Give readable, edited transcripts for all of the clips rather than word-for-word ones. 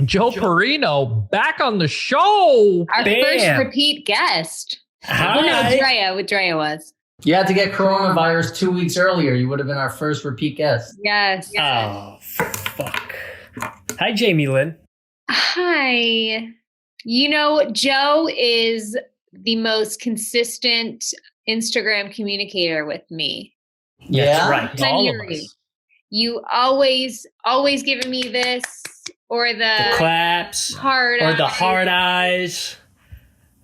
Joe Perrino back on the show. Our first repeat guest. Hi. With Drea was. You had to get coronavirus 2 weeks earlier. You would have been our first repeat guest. Yes. Oh, fuck. Hi, Jamie-Lynn. Hi. Joe is the most consistent Instagram communicator with me. Yeah, right. All of us. You always giving me this or the claps hard or the eyes. hard eyes.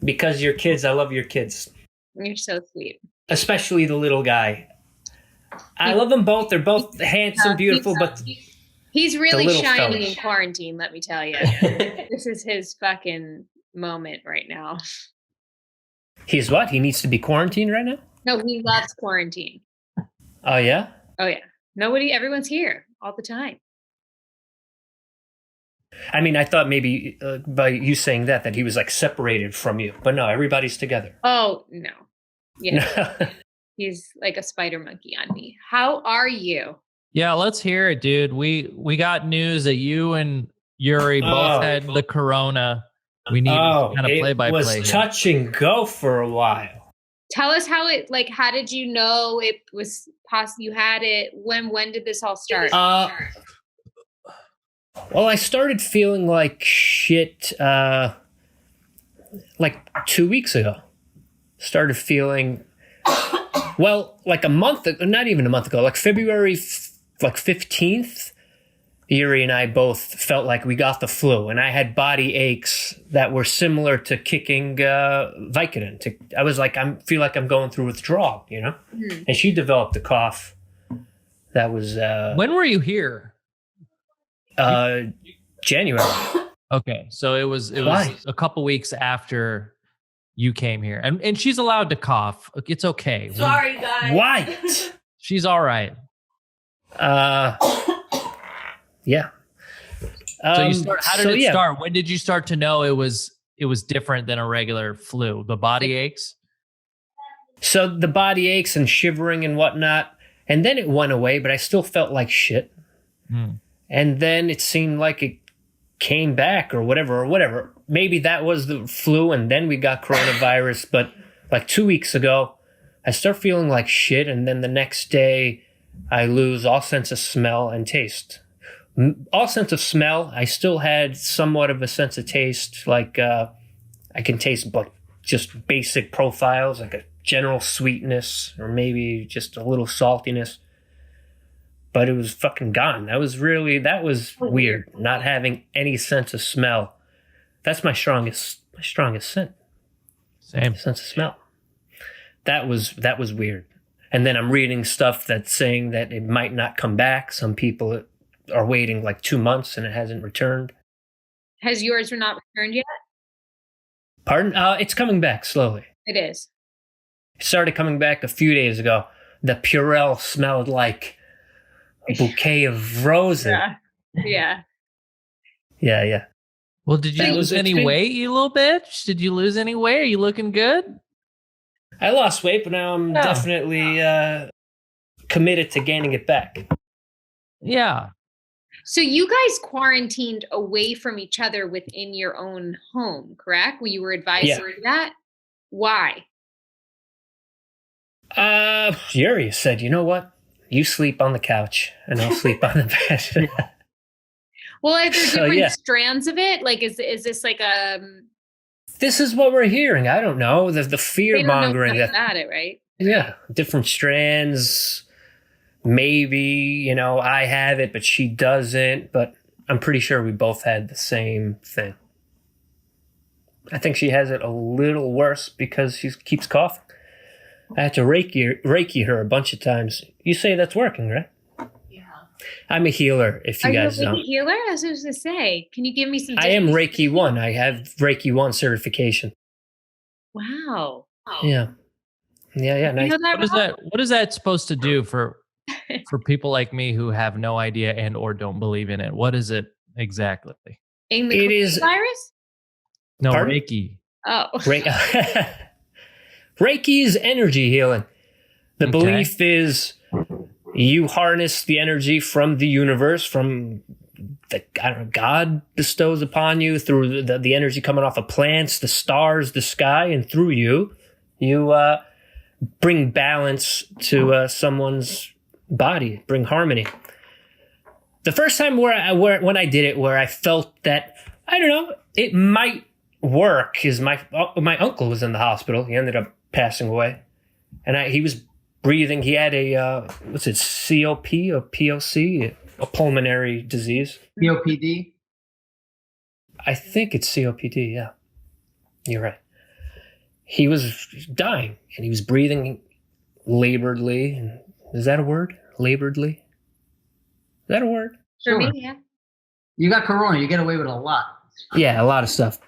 Because your kids, I love your kids. You're so sweet. Especially the little guy. I love them both. They're both handsome, beautiful, but he's really shining fellas. in quarantine, let me tell you. This is his fucking moment right now. He's what? He needs to be quarantined right now? No, he loves quarantine. Oh, yeah? Oh, yeah. Everyone's here all the time. I mean, I thought maybe by you saying that he was like separated from you. But no, everybody's together. Oh, no. Yeah. He's like a spider monkey on me. How are you? Yeah, let's hear it, dude. We got news that you and Yuri both had the corona. We need kind of play by play. It was touch and go for a while. Tell us how did you know it was possible you had it? When did this all start? Well, I started feeling like shit like 2 weeks ago. Started feeling, like a month, not even a month ago, like February 15th, Yuri and I both felt like we got the flu, and I had body aches that were similar to kicking Vicodin. I was like, I feel like I'm going through withdrawal, Mm-hmm. And she developed a cough that was... when were you here? January. Okay, so it was a couple weeks after you came here, and she's allowed to cough. It's okay. Sorry, guys. What? She's all right. Yeah. How did it start? When did you start to know it was different than a regular flu? The body aches? So the body aches and shivering and whatnot, and then it went away, but I still felt like shit. And then it seemed like it came back or whatever. Maybe that was the flu, and then we got coronavirus. But like 2 weeks ago, I start feeling like shit, and then the next day, I lose all sense of smell and taste. All sense of smell, I still had somewhat of a sense of taste. Like I can taste like just basic profiles, like a general sweetness or maybe just a little saltiness. But it was fucking gone. That was weird. Not having any sense of smell. That's my strongest scent. Same sense of smell. That was weird. And then I'm reading stuff that's saying that it might not come back. Some people are waiting like 2 months and it hasn't returned. Has yours not returned yet? Pardon? It's coming back slowly. It is. It started coming back a few days ago. The Purell smelled like a bouquet of roses. Yeah. Yeah. Well, did you lose any weight, you little bitch? Did you lose any weight? Are you looking good? I lost weight, but now I'm definitely committed to gaining it back. Yeah. So you guys quarantined away from each other within your own home, correct? You were advised to do that? Why? Yuri said, you know what? You sleep on the couch and I'll sleep on the bed. Well, are there different strands of it? Like, is this like a... This is what we're hearing. I don't know. The fear-mongering. About it, right? Yeah. Different strands. Maybe, I have it, but she doesn't. But I'm pretty sure we both had the same thing. I think she has it a little worse because she keeps coughing. I had to Reiki her a bunch of times. You say that's working, right? Yeah. I'm a healer, if you guys don't. Are you a healer? I was going to say. Can you give me some... I am Reiki 1. I have Reiki 1 certification. Wow. Yeah. Nice. What is that supposed to do for people like me who have no idea and or don't believe in it? What is it exactly? It is virus? No, Pardon? Reiki. Oh. Reiki is energy healing. The belief is you harness the energy from the universe, from that I don't know, God bestows upon you through the energy coming off of plants, the stars, the sky, and through you bring balance to someone's body, bring harmony. The first time when I did it, where I felt that, I don't know, it might work, is my uncle was in the hospital. He ended up passing away. And he was breathing. He had a, what's it, COP or POC, a pulmonary disease. COPD? I think it's COPD, yeah. You're right. He was dying, and he was breathing laboredly. And is that a word? Laboredly? Is that a word? For me, yeah. You got corona. You get away with a lot. Yeah, a lot of stuff.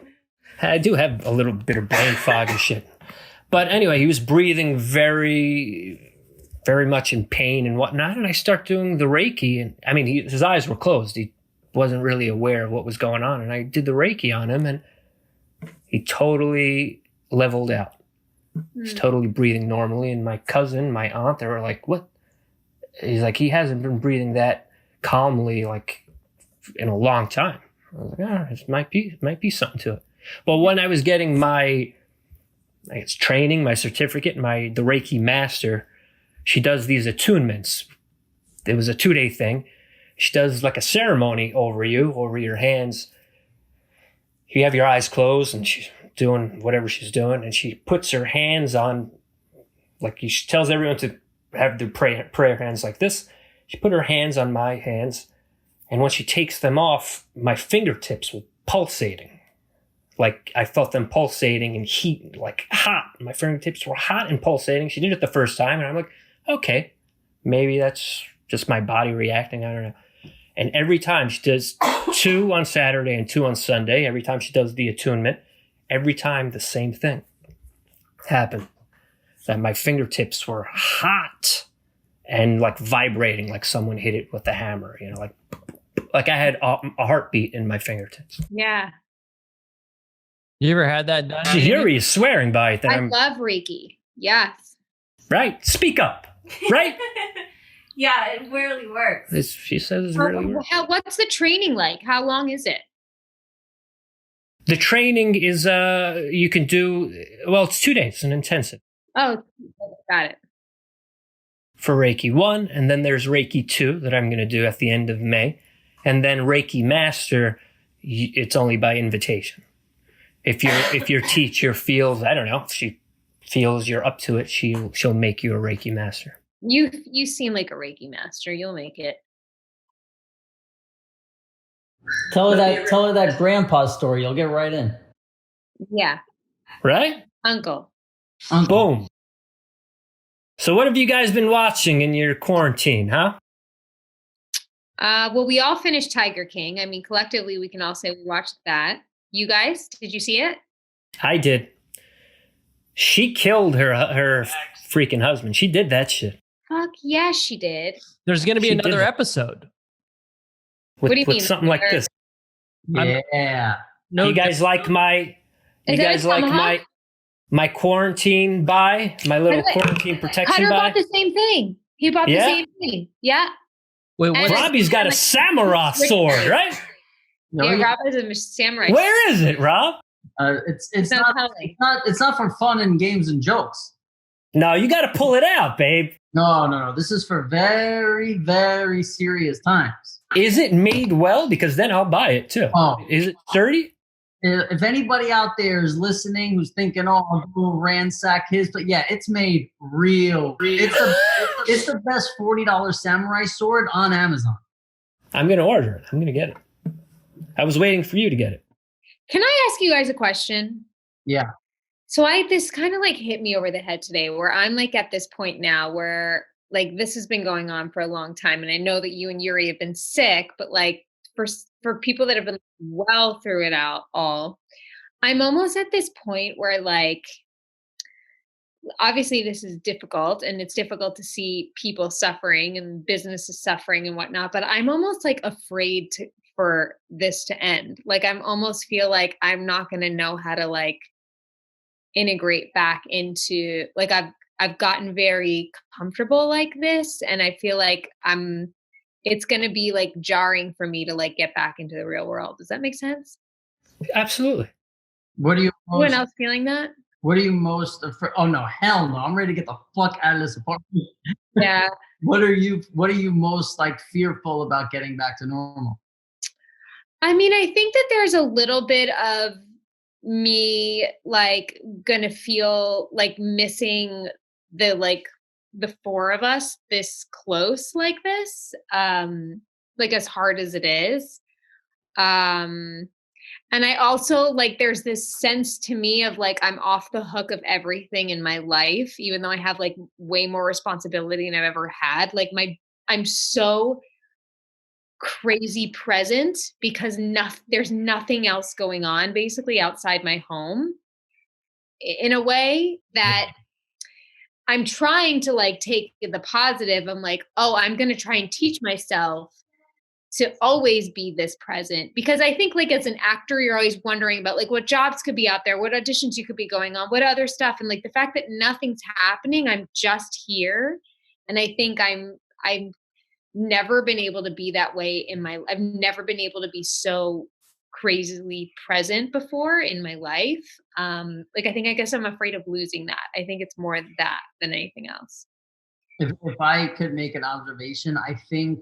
I do have a little bit of brain fog and shit. But anyway, he was breathing very, very much in pain and whatnot. And I start doing the Reiki. And I mean, his eyes were closed. He wasn't really aware of what was going on. And I did the Reiki on him, and he totally leveled out. He's totally breathing normally. And my cousin, my aunt, they were like, what? He's like, he hasn't been breathing that calmly like in a long time. I was like, this might be something to it. But when I was getting my, I guess, training, my certificate, the Reiki master, she does these attunements. It was a 2-day thing. She does like a ceremony over your hands. You have your eyes closed, and she's doing whatever she's doing, and she puts her hands on, like she tells everyone to have their prayer hands like this. She put her hands on my hands, and when she takes them off, my fingertips were pulsating. Like I felt them pulsating and heat, like hot. My fingertips were hot and pulsating. She did it the first time, and I'm like, okay, maybe that's just my body reacting. I don't know. And every time she does 2 on Saturday and 2 on Sunday, every time she does the attunement, every time the same thing happened. That my fingertips were hot and like vibrating, like someone hit it with a hammer, like I had a heartbeat in my fingertips. Yeah. You ever had that done? Yuri is swearing by it. I love Reiki. Yes. Right? Speak up. Right? Yeah, it really works. She says it really works. What's the training like? How long is it? The training is, you can do, well, it's 2 days, an intensive. Oh, got it. For Reiki 1, and then there's Reiki 2 that I'm going to do at the end of May. And then Reiki Master, it's only by invitation. If your teacher feels, I don't know, if she feels you're up to it, she'll make you a Reiki Master. You seem like a Reiki Master. You'll make it. Tell her that grandpa story. You'll get right in. Yeah. Right? Uncle. Boom. So what have you guys been watching in your quarantine, huh? Well, we all finished Tiger King. I mean, collectively, we can all say we watched that. You guys, did you see it? I did. She killed her freaking husband. She did that shit. Fuck yes, she did. There's going to be She another did. episode. What do you mean? With something like this. Yeah. No, You guys like my quarantine buy? My little quarantine protection Hunter buy? bought the same thing. He bought the Yeah? same thing. Yeah. Wait, what? And- Robbie's got a samurai sword, right? Yeah, Rob is a samurai. Where is it, Rob? It's No not telling. it's not for fun and games and jokes. No, you got to pull it out, babe. No. This is for very, very serious times. Is it made well? Because then I'll buy it too. Oh. Is it sturdy? If anybody out there is listening who's thinking, oh, I'll go ransack his, but yeah, it's made real. It's the best $40 samurai sword on Amazon. I'm going to order it. I'm going to get it. I was waiting for you to get it. Can I ask you guys a question? Yeah. So this kind of like hit me over the head today, where I'm like at this point now where like this has been going on for a long time, and I know that you and Yuri have been sick, but like for people that have been well through it all, I'm almost at this point where like obviously this is difficult, and it's difficult to see people suffering and businesses suffering and whatnot, but I'm almost like afraid for this to end. Like I'm almost feel like I'm not going to know how to like integrate back into, like I've gotten very comfortable like this, and I feel like it's going to be like jarring for me to like get back into the real world. Does that make sense? Absolutely. What are you Anyone else feeling that? What are you most afraid? Oh no, hell no! I'm ready to get the fuck out of this apartment. Yeah. What are you most like fearful about getting back to normal? I mean, I think that there's a little bit of me like gonna feel like missing the four of us this close like this, like as hard as it is. And I also like there's this sense to me of like I'm off the hook of everything in my life, even though I have like way more responsibility than I've ever had. Like I'm so crazy present because there's nothing else going on basically outside my home in a way that I'm trying to like take the positive. I'm like, oh, I'm going to try and teach myself to always be this present, because I think like as an actor, you're always wondering about like what jobs could be out there, what auditions you could be going on, what other stuff. And like the fact that nothing's happening, I'm just here. And I think I'm never been able to be that way I've never been able to be so crazily present before in my life. Like I guess I'm afraid of losing that. I think it's more that than anything else. If I could make an observation, I think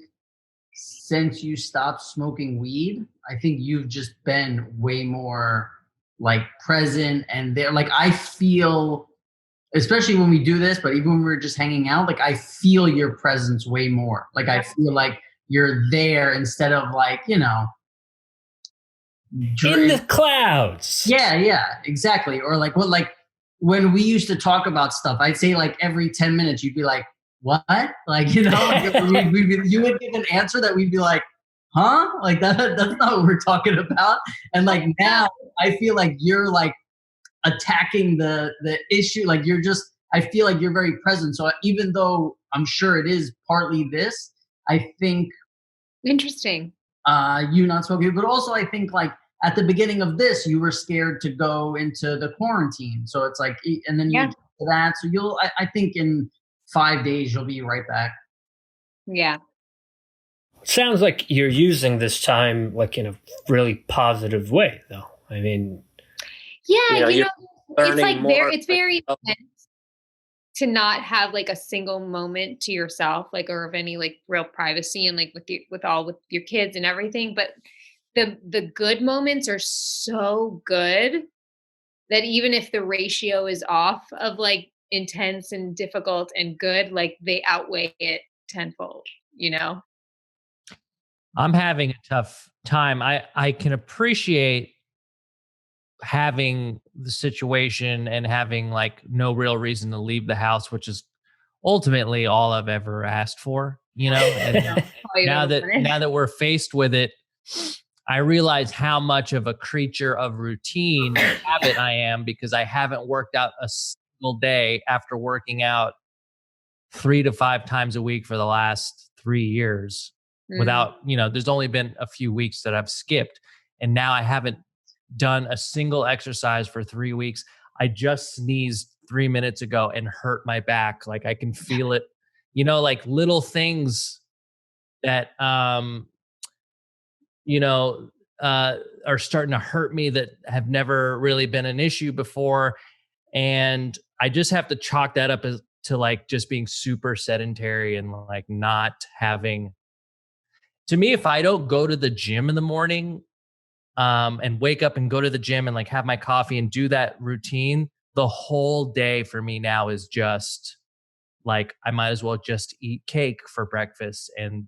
since you stopped smoking weed, I think you've just been way more like present and there. Like I feel, especially when we do this, but even when we're just hanging out, like I feel your presence way more. Like I feel like you're there instead of like, you know, in the clouds. Yeah, exactly. Or like what, like when we used to talk about stuff, I'd say like every 10 minutes you'd be like, what? Like, you know, like you would give an answer that we'd be like, huh? Like that's not what we're talking about. And like now I feel like you're like attacking the issue. Like I feel like you're very present. So even though I'm sure it is partly this, I think interesting. You not smoking, but also I think like at the beginning of this, you were scared to go into the quarantine. So it's like, and then you do that. So I think in 5 days, you'll be right back. Yeah. Sounds like you're using this time like in a really positive way, though. I mean, yeah, it's like it's very intense to not have like a single moment to yourself, like, or of any like real privacy and like with your kids and everything. But the good moments are so good that even if the ratio is off of like intense and difficult and good, like they outweigh it tenfold, you know? I'm having a tough time. I can appreciate having the situation and having like no real reason to leave the house, which is ultimately all I've ever asked for, you know? And now that we're faced with it, I realize how much of a creature of routine and habit I am, because I haven't worked out a single day after working out 3 to 5 times a week for the last 3 years without, there's only been a few weeks that I've skipped. And now I haven't done a single exercise for 3 weeks. I just sneezed 3 minutes ago and hurt my back. Like I can feel it, like little things that, are starting to hurt me that have never really been an issue before. And I just have to chalk that up to like just being super sedentary and like not having, to me, if I don't go to the gym in the morning, and wake up and go to the gym and like have my coffee and do that routine, the whole day for me now is just like, I might as well just eat cake for breakfast. And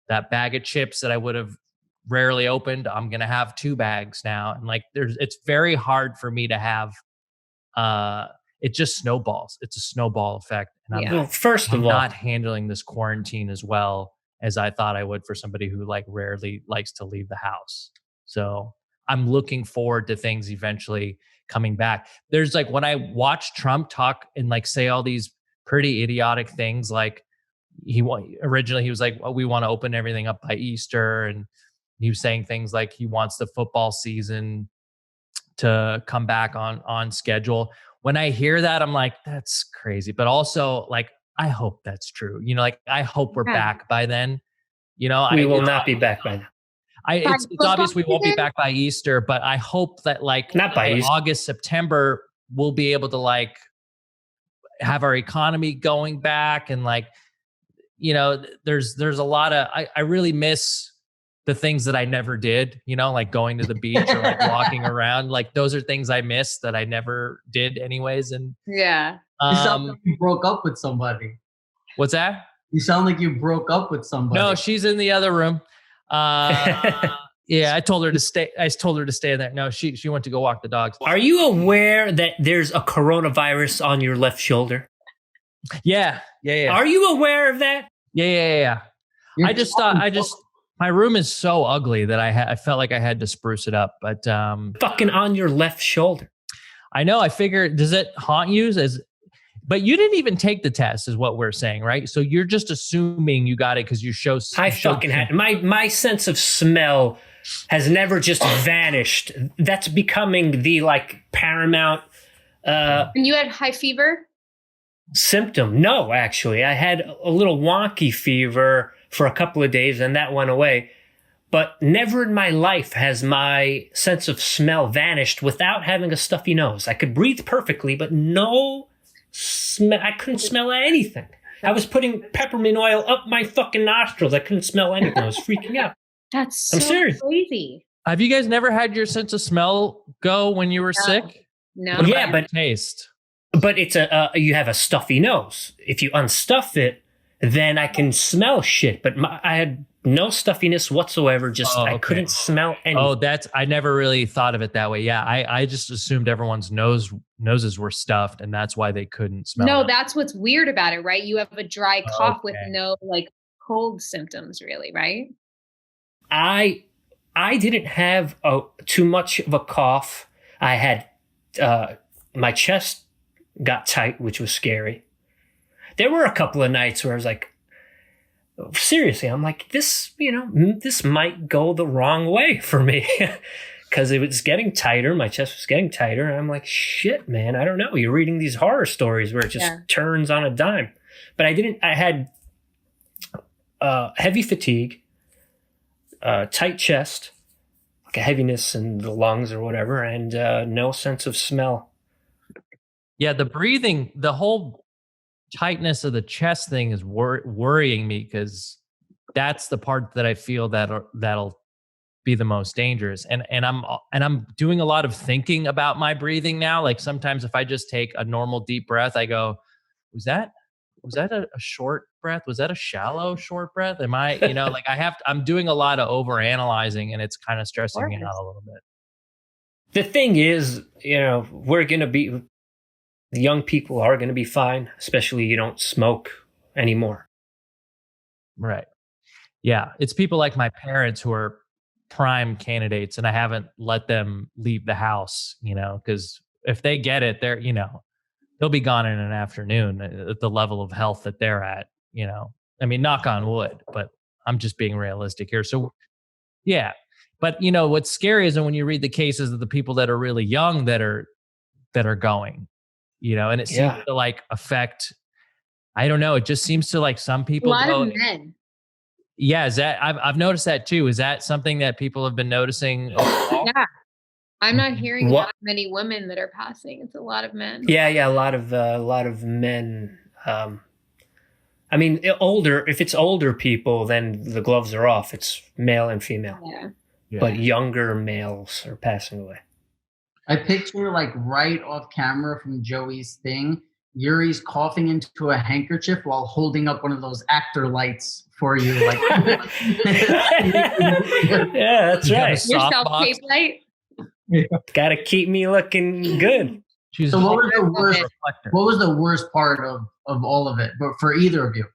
that bag of chips that I would have rarely opened, I'm going to have 2 bags now. And like, it's very hard for me to have, it just snowballs. It's a snowball effect. And I'm not handling this quarantine as well as I thought I would for somebody who like rarely likes to leave the house. So I'm looking forward to things eventually coming back. There's like, when I watch Trump talk and like say all these pretty idiotic things, like originally he was like, well, we want to open everything up by Easter. And he was saying things like he wants the football season to come back on schedule. When I hear that, I'm like, that's crazy. But also like, I hope that's true. Like, I hope we're back by then. We will not be back by then. It's obvious we won't be back by Easter, but I hope that not by August, September, we'll be able to like have our economy going back. And like, there's a lot of, I really miss the things that I never did, like going to the beach or like walking around. Like those are things I miss that I never did anyways. And yeah. You sound like you broke up with somebody. What's that? You sound like you broke up with somebody. No, she's in the other room. Yeah, I told her to stay. In there. No, she went to go walk the dogs. Are you aware that there's a coronavirus on your left shoulder? Yeah. Are you aware of that? Yeah. I just thought, my room is so ugly that I felt like I had to spruce it up. But fucking on your left shoulder. I know. I figured, does it haunt you? But you didn't even take the test, is what we're saying, right? So you're just assuming you got it because you show. I fucking had my sense of smell has never just vanished. That's becoming the like paramount. And you had high fever? Symptom? No, actually, I had a little wonky fever for a couple of days, and that went away. But never in my life has my sense of smell vanished without having a stuffy nose. I could breathe perfectly, but no smell. I couldn't smell anything. I was putting peppermint oil up my fucking nostrils. I couldn't smell anything. I was freaking out. That's so I'm serious. crazy. Have you guys never had your sense of smell go when you were sick? No. Yeah, but taste. But it's you have a stuffy nose. If you unstuff it, then I can smell shit. But I had no stuffiness whatsoever. Just I couldn't smell anything. I never really thought of it that way. Yeah, I just assumed everyone's noses were stuffed, and that's why they couldn't smell. No, that's what's weird about it, right? You have a dry cough with no like cold symptoms, really, right? I didn't have too much of a cough. I had my chest got tight, which was scary. There were a couple of nights where I was like, seriously, I'm like, this might go the wrong way for me. Because it was getting tighter. My chest was getting tighter. And I'm like, shit, man, I don't know. You're reading these horror stories where it just turns on a dime. But I had heavy fatigue, tight chest, like a heaviness in the lungs or whatever, and no sense of smell. Yeah, the breathing, the whole tightness of the chest thing is worrying me, because that's the part that I feel that'll be the most dangerous. And I'm doing a lot of thinking about my breathing now. Like sometimes if I just take a normal deep breath, I go, was that a short breath? Was that a shallow short breath? Am I, I'm doing a lot of over analyzing, and it's kind of stressing me out a little bit. The thing is, the young people are going to be fine, especially you don't smoke anymore. Right. Yeah. It's people like my parents who are prime candidates, and I haven't let them leave the house, because if they get it, they'll be gone in an afternoon at the level of health that they're at, I mean, knock on wood, but I'm just being realistic here. So yeah. But what's scary is when you read the cases of the people that are really young that are going, and it seems to like affect, I don't know. It just seems to like some people. A lot of men. Yeah. Is that, I've noticed that too. Is that something that people have been noticing? Yeah. I'm not hearing that many women that are passing. It's a lot of men. Yeah. A lot of men. I mean, if it's older people, then the gloves are off. It's male and female. Yeah. But younger males are passing away. I picture like right off camera from Joey's thing, Yuri's coughing into a handkerchief while holding up one of those actor lights for you. Like, yeah, that's right. Your self-tape light. Got to keep me looking good. So what was the worst part of all of it, but for either of you?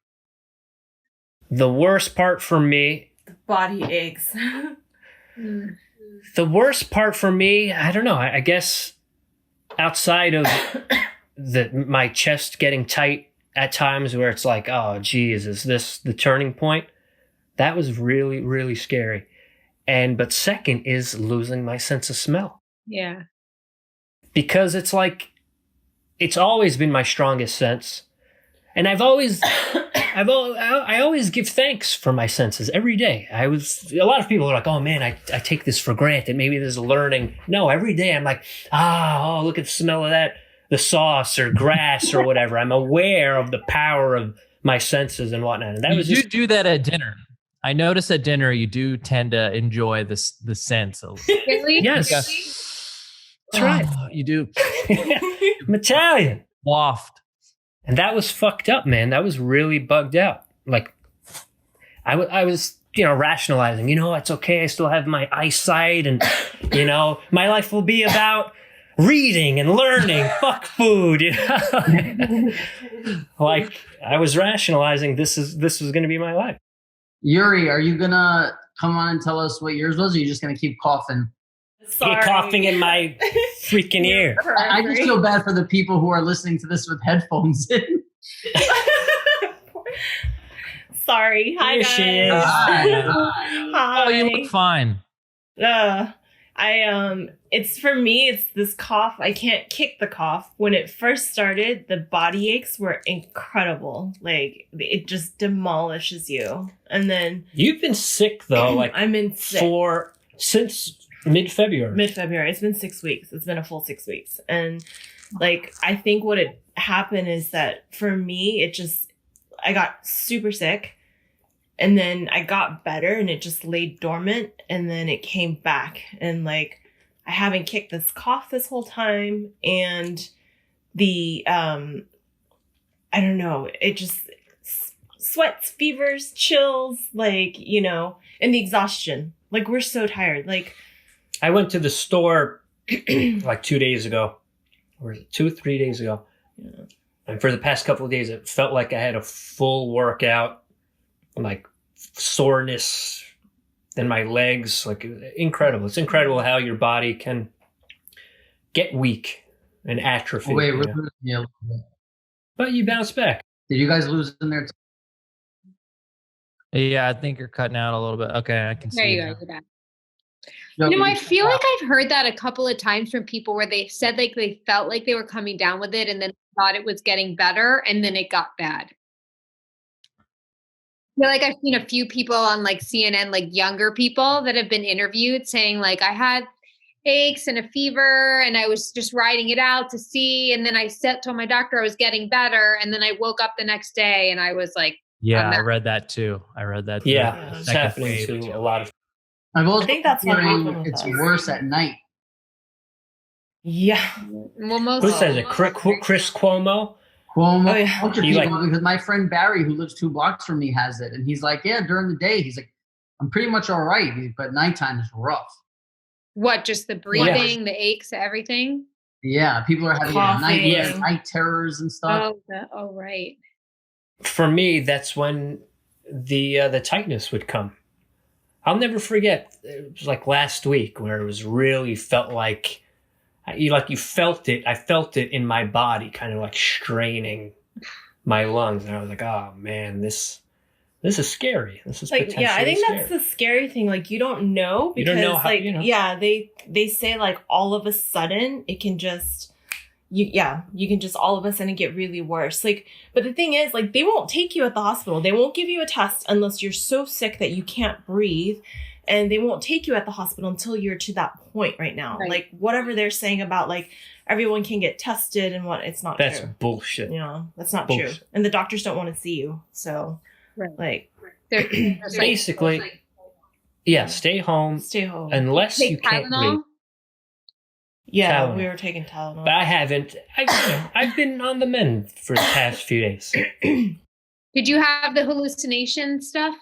The worst part for me, the body aches. The worst part for me, I don't know. I guess outside of my chest getting tight at times, where it's like, oh, geez, is this the turning point? That was really, really scary. But second is losing my sense of smell. Yeah. Because it's like, it's always been my strongest sense. And I always give thanks for my senses every day. A lot of people are like, oh man, I take this for granted. Maybe there's learning. No, every day I'm like, look at the smell of that, the sauce or grass or whatever. I'm aware of the power of my senses and whatnot. And that was you do that at dinner. I notice at dinner you do tend to enjoy the sense of. Really? Yes. That's right. You do. I'm Italian. Waft. And that was fucked up, man. That was really bugged out. Like, I was, rationalizing, it's okay. I still have my eyesight and, my life will be about reading and learning. Fuck food. Like, I was rationalizing this was going to be my life. Yuri, are you going to come on and tell us what yours was, or are you just going to keep coughing? Sorry. Keep coughing in my freaking ear. I just feel bad for the people who are listening to this with headphones in. Sorry. Hi, Here guys. she is. Hi. Oh, you look fine. It's for me, it's this cough. I can't kick the cough. When it first started, the body aches were incredible. Like, it just demolishes you. And then You've been sick though, like I'm in sick. Since mid-February. Mid-February. It's been 6 weeks. It's been a full 6 weeks. And like, I think what had happened is that for me, I got super sick and then I got better and it just laid dormant and then it came back. And like, I haven't kicked this cough this whole time. And the, I don't know, it just sweats, fevers, chills, like, and the exhaustion. Like, we're so tired. Like, I went to the store like 2 days ago, or 3 days ago. Yeah. And for the past couple of days, it felt like I had a full workout, like soreness in my legs, like incredible. It's incredible how your body can get weak and atrophy. Wait, we're losing you a little bit. But you bounce back. Did you guys lose in there? Yeah, I think you're cutting out a little bit. Okay, I can see. There you now. go. You're back. I feel like I've heard that a couple of times from people where they said like they felt like they were coming down with it and then thought it was getting better and then it got bad. I feel like I've seen a few people on like CNN, like younger people that have been interviewed saying like I had aches and a fever and I was just riding it out to see. And then I told my doctor I was getting better. And then I woke up the next day and I was like, yeah, I read that too. Yeah, it's happening to a lot of. I think that's what happened with it's us. worse at night. yeah. well, most Who says it? Chris Cuomo? Cuomo, Oh, yeah. a bunch of You people, because my friend Barry, who lives 2 blocks from me, has it. And he's like, yeah, during the day, he's like, I'm pretty much all right, but nighttime is rough. What, just the breathing, the aches, everything? Yeah, people are having Coughing. night terrors and stuff. Oh, right. For me, that's when the tightness would come. I'll never forget. It was like last week where it was really felt like you felt it. I felt it in my body, kind of like straining my lungs, and I was like, "Oh man, this is scary. This is Like, potentially yeah, I think scary." that's the scary thing. Like, you don't know because, You don't know how, yeah, they say like all of a sudden it can just. You can just all of a sudden get really worse. Like, but the thing is, like, they won't take you at the hospital. They won't give you a test unless you're so sick that you can't breathe. And they won't take you at the hospital until you're to that point right now. Right. Like, whatever they're saying about, like, everyone can get tested and it's not That's true. bullshit. That's not Bullshit. true. And the doctors don't want to see you. So, Right. like, Basically, yeah, stay home stay home. unless you Take can't Tylenol? breathe. Yeah, Tylenol. we were taking Tylenol. But I haven't. I've been on the mend for the past few days. Did you have the hallucination stuff?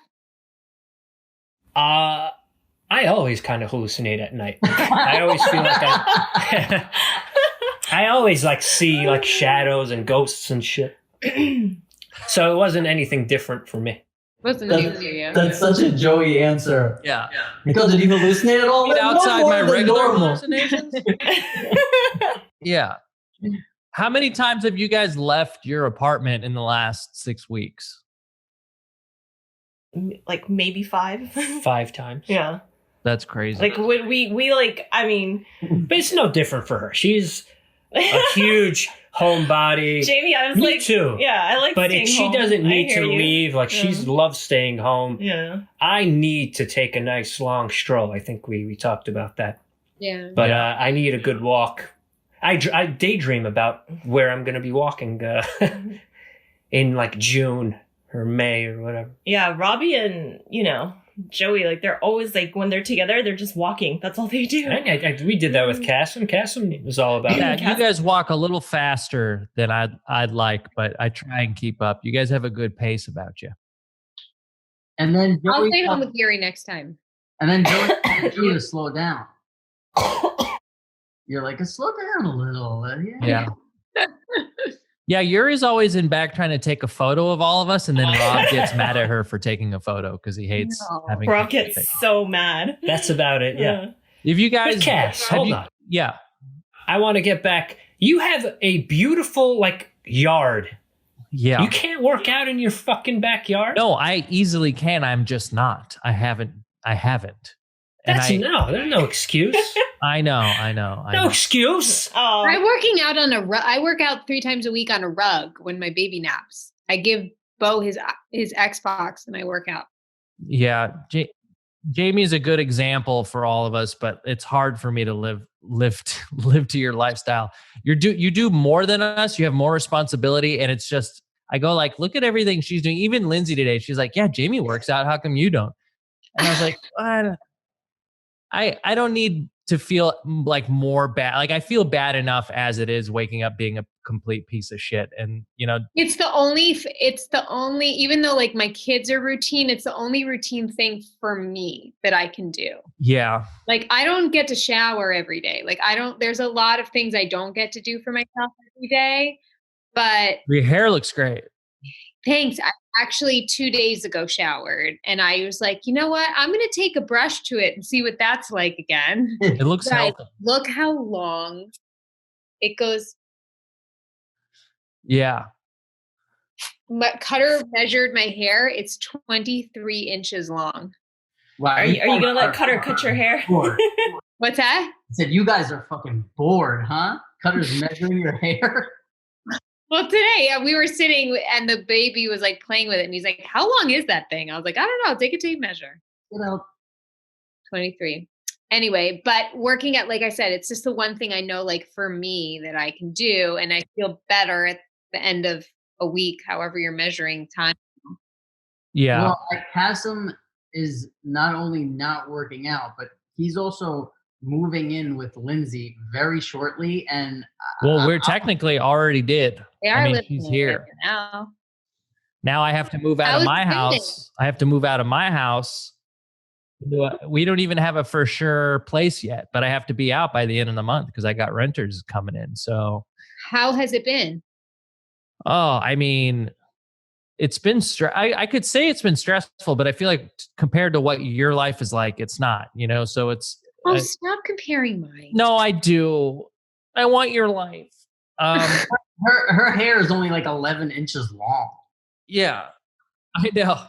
I always kind of hallucinate at night. I always feel like I always like see like shadows and ghosts and shit. So it wasn't anything different for me. Wasn't new to you. That's such a Joey answer. Yeah. Because did you hallucinate at all? Eat No outside more my than regular normal. hallucinations. Yeah. How many times have you guys left your apartment in the last 6 weeks? Like, maybe 5. 5 times. Yeah. That's crazy. Like, we like, I mean, But it's no different for her. She's a huge homebody. Jamie, I was Me like, too. Yeah, I like. But if she home. doesn't I need hear to you. leave, like she loves staying home. Yeah. I need to take a nice long stroll. I think we talked about that. Yeah. But I need a good walk. I daydream about where I'm going to be walking in like June or May or whatever. Yeah, Robbie and, Joey, like they're always like when they're together, they're just walking. That's all they do. We did that with Kassem. Kassem was all about Yeah, it. you guys walk a little faster than I'd like, but I try and keep up. You guys have a good pace about you. And then I'll Joey stay home with Gary next time. And then Joey told you to slow down. You're like, slow down a little. Yeah. Yeah, Yuri's always in back trying to take a photo of all of us, and then Rob gets mad at her for taking a photo because he hates having. Rob gets so mad. That's about it. Yeah. If you guys, Cass, hold on. Yeah, I want to get back. You have a beautiful yard. Yeah. You can't work out in your fucking backyard. No, I easily can. I'm just not. I haven't. There's no excuse. I know. No excuse. Oh. I'm working out on a rug. I work out 3 times a week on a rug when my baby naps. I give Bo his Xbox and I work out. Yeah. Jamie is a good example for all of us, but it's hard for me to live to your lifestyle. You do more than us. You have more responsibility. And it's just, I go look at everything she's doing. Even Lindsay today, she's like, yeah, Jamie works out. How come you don't? And I was like, I don't need to feel more bad. I feel bad enough as it is waking up being a complete piece of shit. And it's the only, even though my kids are routine, it's the only routine thing for me that I can do. Yeah. I don't get to shower every day. There's a lot of things I don't get to do for myself every day, but your hair looks great. Thanks. I actually 2 days ago showered and I was like, you know what? I'm going to take a brush to it and see what that's like again. It looks healthy. Look how long it goes. Yeah. Cutter measured my hair. It's 23 inches long. Wow. Are you going to let Cutter cut your hair? What's that? I said, you guys are fucking bored, huh? Cutter's measuring your hair. Well, today we were sitting and the baby was playing with it and he's like, how long is that thing? I was like, I don't know. Take a tape measure. 23. Anyway, but working at, like I said, it's just the one thing I know, for me that I can do. And I feel better at the end of a week, however you're measuring time. Yeah. Well, Kassem is not only not working out, but he's also moving in with Lindsay very shortly. And we're technically already did. They are living she's here now. Now I have to move out of my house. I have to move out of my house. We don't even have a for sure place yet, but I have to be out by the end of the month because I got renters coming in. So how has it been? Oh, I mean, it's been I could say it's been stressful, but I feel like compared to what your life is like, it's not, so it's. Stop comparing mine. No, I do. I want your life. Her hair is only 11 inches long. Yeah, I know.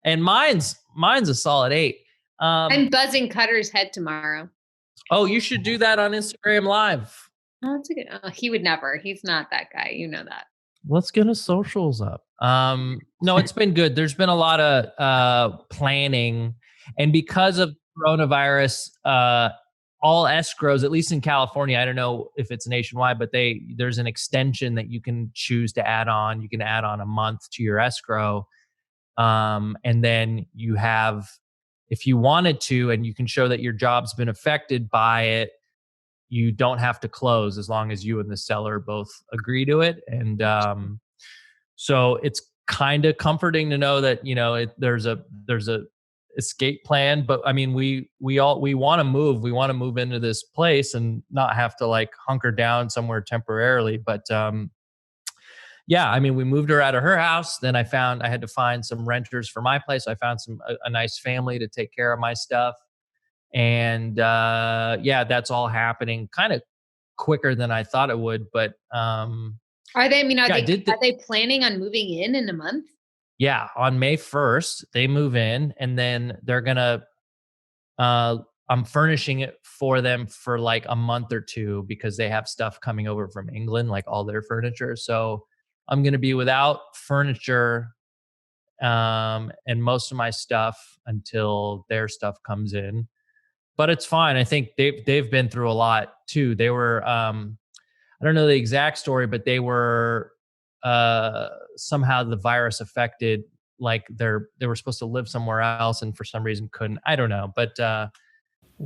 And mine's a solid 8. I'm buzzing Cutter's head tomorrow. Oh, you should do that on Instagram Live. Oh, that's a good. He would never. He's not that guy. You know that. Let's get his socials up. No, it's been good. There's been a lot of planning, and because of coronavirus, all escrows, at least in California, I don't know if it's nationwide, but there's an extension that you can choose to add on. You can add on a month to your escrow. And then you have, if you wanted to, and you can show that your job's been affected by it, you don't have to close as long as you and the seller both agree to it. And so it's kind of comforting to know that, there's a escape plan. But I mean, we want to move. We want to move into this place and not have to hunker down somewhere temporarily. But yeah, I mean, we moved her out of her house. Then I had to find some renters for my place. I found a nice family to take care of my stuff. And yeah, that's all happening kind of quicker than I thought it would. But are they planning on moving in a month? Yeah, on May 1st, they move in, and then they're gonna I'm furnishing it for them for like a month or two because they have stuff coming over from England, like all their furniture. So I'm going to be without furniture and most of my stuff until their stuff comes in. But it's fine. I think they've been through a lot too. They were I don't know the exact story, but they were somehow the virus affected, like they were supposed to live somewhere else and for some reason couldn't. I don't know, but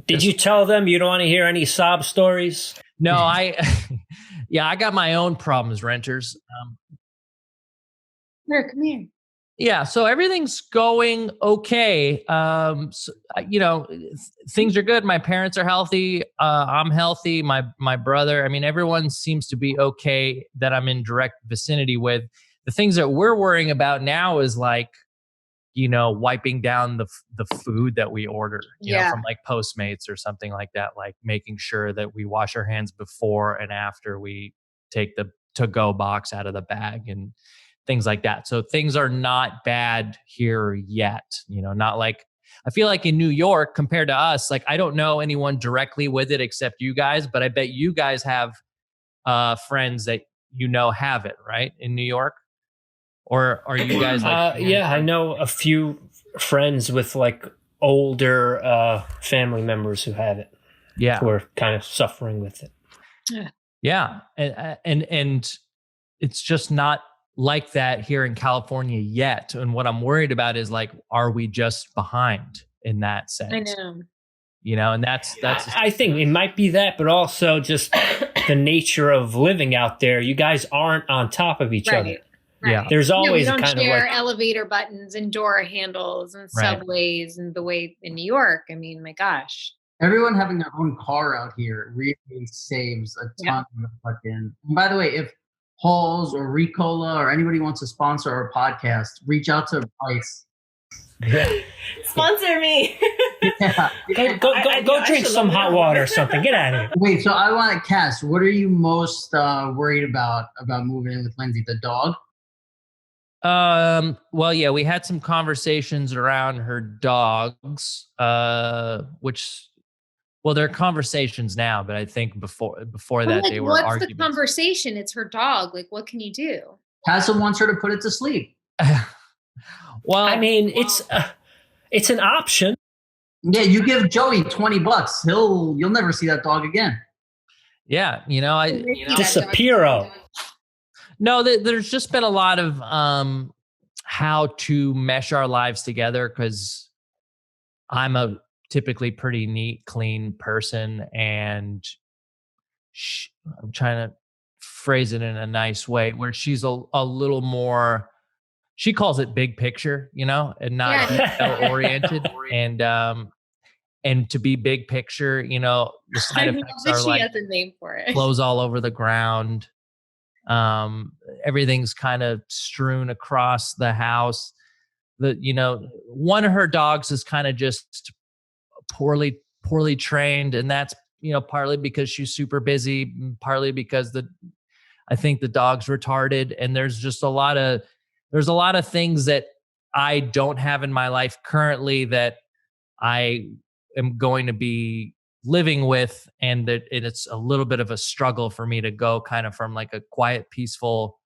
did you tell them you don't want to hear any sob stories? No, yeah, I got my own problems, renters. Here, come here. Yeah, so everything's going okay. Things are good. My parents are healthy. I'm healthy. My brother. I mean, everyone seems to be okay that I'm in direct vicinity with. The things that we're worrying about now is like, wiping down the food that we order, from like Postmates or something like that. Like making sure that we wash our hands before and after we take the to-go box out of the bag and things like that. So things are not bad here yet, not like, I feel like in New York compared to us, like I don't know anyone directly with it except you guys, but I bet you guys have friends that have it, right? In New York? Or are you guys like... yeah, I know a few friends with like older family members who have it. Yeah. Who are kind of suffering with it. Yeah. And it's just not like that here in California yet. And what I'm worried about is like, are we just behind in that sense? I know. And that's I think it might be that, but also just the nature of living out there. You guys aren't on top of each other. Right. Yeah. There's always we don't kind share of like elevator buttons and door handles and subways and the way in New York. I mean, my gosh. Everyone having their own car out here really saves a ton of fucking. And by the way, if Halls or Ricola or anybody wants to sponsor our podcast, reach out to Bryce. Sponsor me. Go drink some hot water or something. Get out of here. Wait, so I want to Cass, what are you most worried about moving in with Lindsay? The dog? Well, yeah, we had some conversations around her dogs, they're conversations now, but I think before that they were what's arguments. The conversation? It's her dog. Like, what can you do? Kassem wants her to put it to sleep. Well, I mean, it's an option. Yeah, you give Joey $20, you'll never see that dog again. Yeah, disappearo. No, there's just been a lot of how to mesh our lives together because I'm a typically pretty neat, clean person, and I'm trying to phrase it in a nice way where she's a little more. She calls it big picture, and not detail oriented, and to be big picture, the side effects are like has a name for it. Clothes all over the ground. Everything's kind of strewn across the house. One of her dogs is kind of just poorly trained, and that's partly because she's super busy, partly because I think the dog's retarded, and there's a lot of things that I don't have in my life currently that I am going to be living with, and that it's a little bit of a struggle for me to go kind of from like a quiet, peaceful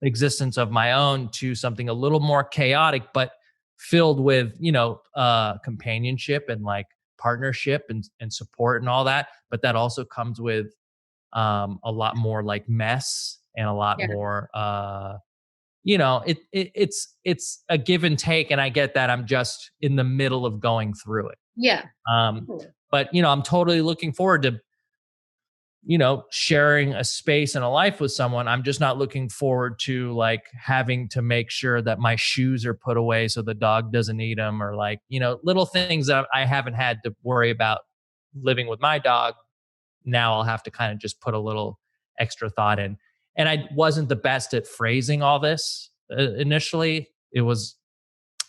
existence of my own to something a little more chaotic, but filled with, companionship and like partnership and support and all that. But that also comes with a lot more like mess and a lot more, it's a give and take. And I get that I'm just in the middle of going through it. Yeah. But, I'm totally looking forward to, sharing a space and a life with someone. I'm just not looking forward to like having to make sure that my shoes are put away so the dog doesn't eat them, or like, little things that I haven't had to worry about living with my dog. Now I'll have to kind of just put a little extra thought in. And I wasn't the best at phrasing all this initially. It was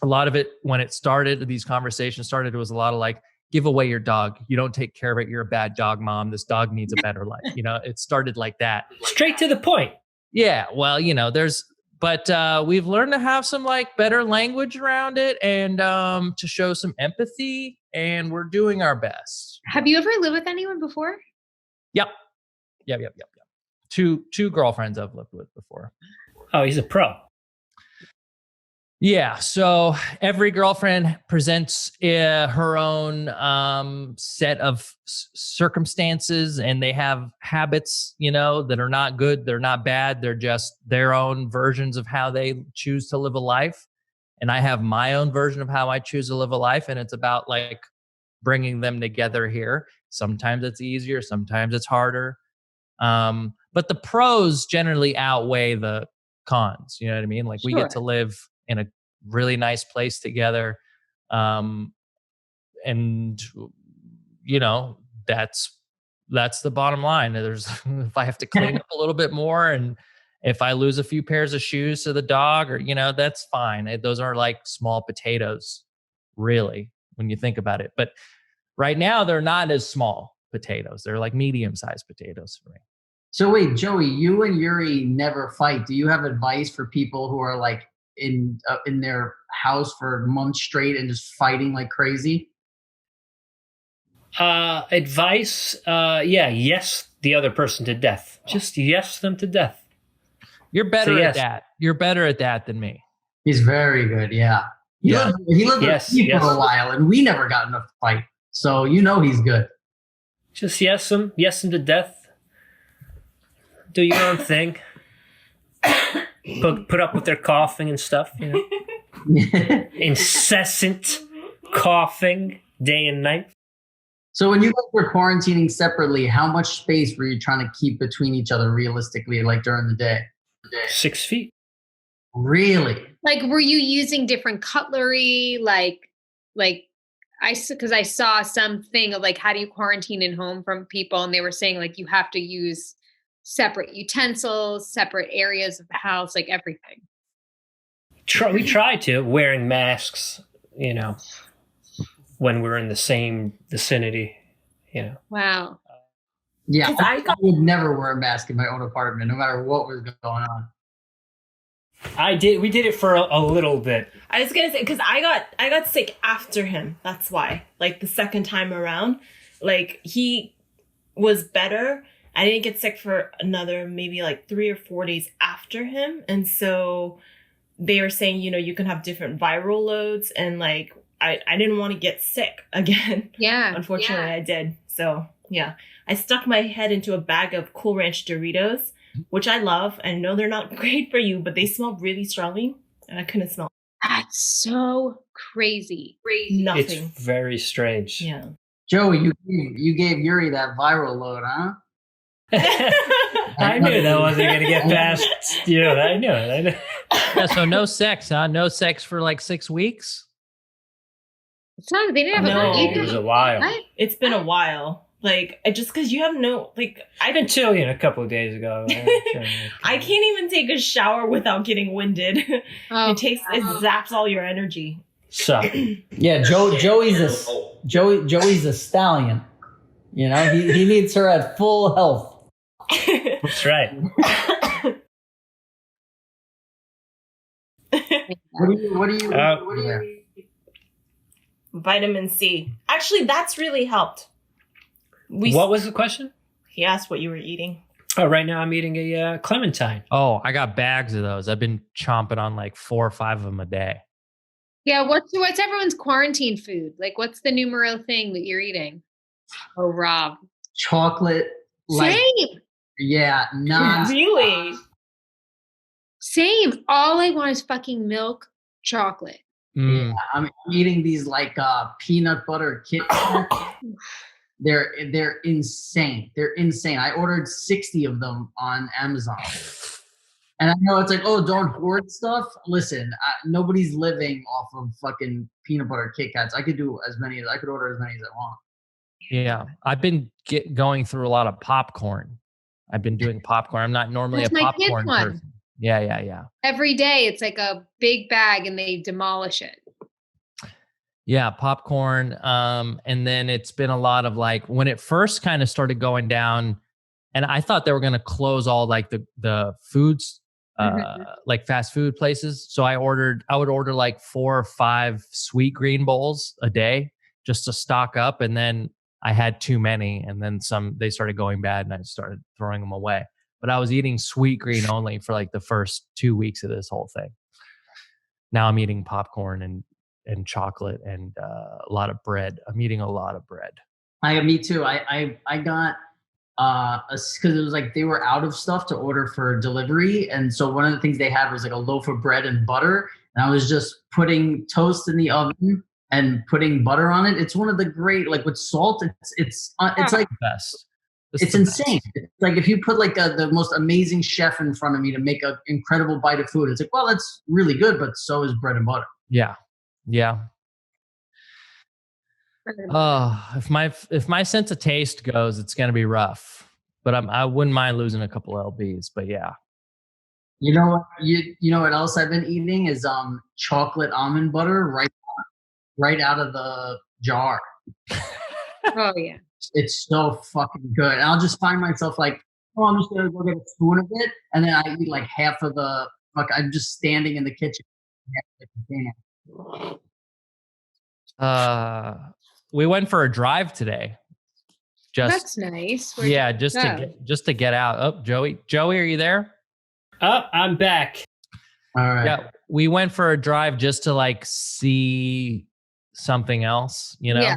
a lot of it when it started, these conversations started, it was a lot of like, give away your dog. You don't take care of it. You're a bad dog mom. This dog needs a better life. It started like that. Straight to the point. Yeah. Well, there's But we've learned to have some like better language around it and to show some empathy, and we're doing our best. Have you ever lived with anyone before? Yep. Two girlfriends I've lived with before. Oh, he's a pro. Yeah. So every girlfriend presents her own set of circumstances, and they have habits, that are not good. They're not bad. They're just their own versions of how they choose to live a life. And I have my own version of how I choose to live a life. And it's about like bringing them together here. Sometimes it's easier. Sometimes it's harder. But the pros generally outweigh the cons. You know what I mean? Like we get to live in a really nice place together. And that's the bottom line. There's, if I have to clean up a little bit more, and if I lose a few pairs of shoes to the dog, or, that's fine. Those are like small potatoes, really, when you think about it. But right now they're not as small potatoes. They're like medium-sized potatoes for me. So wait, Joey, you and Yuri never fight. Do you have advice for people who are like in their house for months straight and just fighting like crazy? Advice? Yes, the other person to death. Just yes them to death. You're better at that. You're better at that than me. He's very good. Yeah. He lived with me for a while, and we never got in a fight. So he's good. Just yes them to death. Do your own thing. Put up with their coughing and stuff, Incessant coughing day and night. So when you guys were quarantining separately, how much space were you trying to keep between each other realistically, like during the day? 6 feet. Really? Like, were you using different cutlery? Because I saw something of like, how do you quarantine in home from people? And they were saying like, you have to use separate utensils, separate areas of the house, like everything. We tried to, wearing masks, when we're in the same vicinity, Wow. Yeah, I would never wear a mask in my own apartment, no matter what was going on. We did it for a little bit. I was gonna say, because I got sick after him. That's why. Like the second time around, like he was better. I didn't get sick for another maybe like 3 or 4 days after him. And so they were saying, you can have different viral loads. And like, I didn't want to get sick again. Yeah. Unfortunately, I did. So yeah, I stuck my head into a bag of Cool Ranch Doritos, which I love. I know they're not great for you, but they smell really strongly. And I couldn't smell. That's so crazy. Nothing. It's very strange. Yeah. Joey, you gave Yuri that viral load, huh? I knew that wasn't going to get past. I knew it. Yeah, so no sex, huh? No sex for like 6 weeks? It's not, they didn't have it was a while. What? It's been a while. Like, just because you have until a couple of days ago. I can't even take a shower without getting winded. It zaps all your energy. So yeah, Joey's a stallion. He needs her at full health. That's right. What do you? Vitamin C. Actually, that's really helped. What was the question? He asked what you were eating. Oh, right now I'm eating a clementine. Oh, I got bags of those. I've been chomping on like 4 or 5 of them a day. Yeah, what's everyone's quarantine food? Like, what's the numero thing that you're eating? Oh, Rob. Chocolate. Same. Yeah, really? Same. All I want is fucking milk chocolate. Yeah, I'm eating these like peanut butter Kit Kats. They're insane. They're insane. I ordered 60 of them on Amazon. And I know it's like, oh, don't hoard stuff. Listen, nobody's living off of fucking peanut butter Kit Kats. I could order as many as I want. Yeah, I've been going through a lot of popcorn. I've been doing popcorn. I'm not normally a popcorn person. Yeah. Every day it's like a big bag and they demolish it. Yeah, popcorn. And then it's been a lot of like when it first kind of started going down, and I thought they were going to close all like the foods like fast food places. So I would order like 4 or 5 sweet green bowls a day just to stock up. And then I had too many, and then they started going bad and I started throwing them away. But I was eating sweet green only for like the first 2 weeks of this whole thing. Now I'm eating popcorn and chocolate and a lot of bread. I'm eating a lot of bread. Me too. I got because it was like they were out of stuff to order for delivery, and so one of the things they had was like a loaf of bread and butter, and I was just putting toast in the oven and putting butter on it. It's one of the great, like with salt. It's like the best. It's insane. It's like if you put like the most amazing chef in front of me to make an incredible bite of food, it's like, well, that's really good, but so is bread and butter. Yeah. If my sense of taste goes, it's gonna be rough. But I wouldn't mind losing a couple LBs. But yeah. You know what else I've been eating is chocolate almond butter right out of the jar. Oh yeah. It's so fucking good. And I'll just find myself like, oh, I'm just gonna go get a spoon of it, and then I eat like half of the. Like I'm just standing in the kitchen. We went for a drive today. That's nice. Just to get out. Oh, Joey, are you there? Oh, I'm back. All right. Yeah, we went for a drive just to like see something else, Yeah.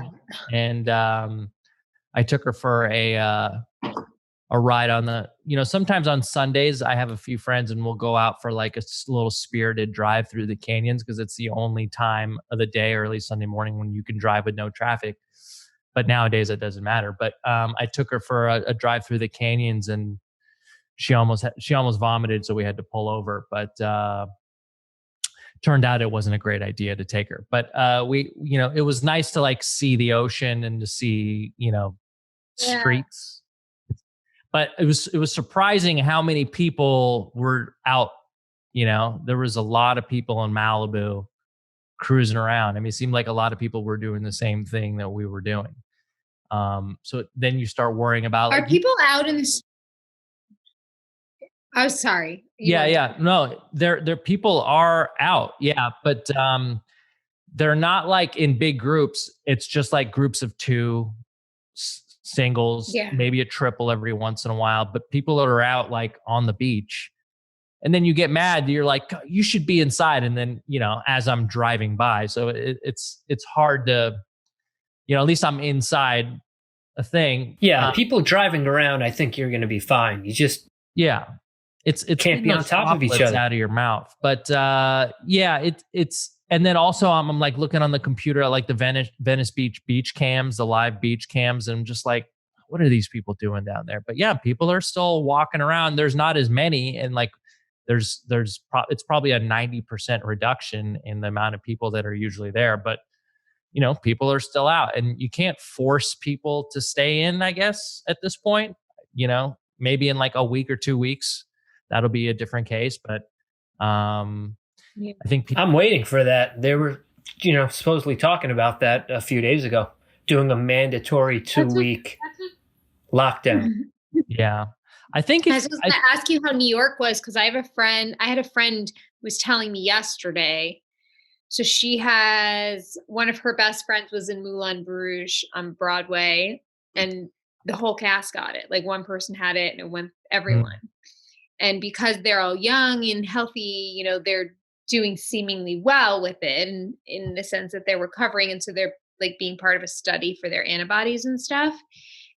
And I took her for a ride on the, sometimes on Sundays I have a few friends and we'll go out for like a little spirited drive through the canyons because it's the only time of the day, early Sunday morning, when you can drive with no traffic. But nowadays it doesn't matter. But I took her for a drive through the canyons and she almost vomited, so we had to pull over. But turned out it wasn't a great idea to take her. But it was nice to like see the ocean and to see, streets. But it was surprising how many people were out. There was a lot of people in Malibu cruising around. I mean, it seemed like a lot of people were doing the same thing that we were doing. So then you start worrying about, are people out in the. Oh, sorry. Yeah. No, their people are out. Yeah. But they're not like in big groups. It's just like groups of 2, singles, maybe a triple every once in a while. But people that are out like on the beach, and then you get mad. You're like, you should be inside. And then, as I'm driving by, so it's hard to, at least I'm inside a thing. Yeah. People driving around, I think you're going to be fine. You just, It's can't be on top of each other out of your mouth. But it's and then also I'm like looking on the computer at like the Venice beach cams, the live beach cams, and I'm just like, what are these people doing down there? But yeah, people are still walking around. There's not as many, and like it's probably a 90% reduction in the amount of people that are usually there. But people are still out, and you can't force people to stay in, I guess, at this point. Maybe in like a week or 2 weeks, that'll be a different case. But I think I'm waiting for that. They were, supposedly talking about that a few days ago, doing a mandatory 2-week lockdown. Yeah. I think I was going to ask you how New York was, because I had a friend who was telling me yesterday. So she has, one of her best friends was in Moulin Rouge on Broadway, and the whole cast got it. Like one person had it and it went everyone. And because they're all young and healthy, they're doing seemingly well with it, and in the sense that they're recovering. And so they're like being part of a study for their antibodies and stuff.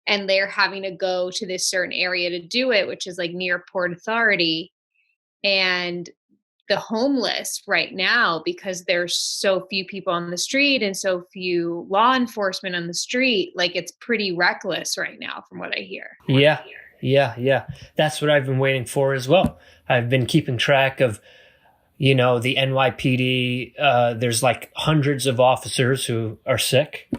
And they're having to go to this certain area to do it, which is like near Port Authority. And the homeless right now, because there's so few people on the street and so few law enforcement on the street, like it's pretty reckless right now from what I hear. Yeah. That's what I've been waiting for as well. I've been keeping track of, the NYPD. There's like hundreds of officers who are sick,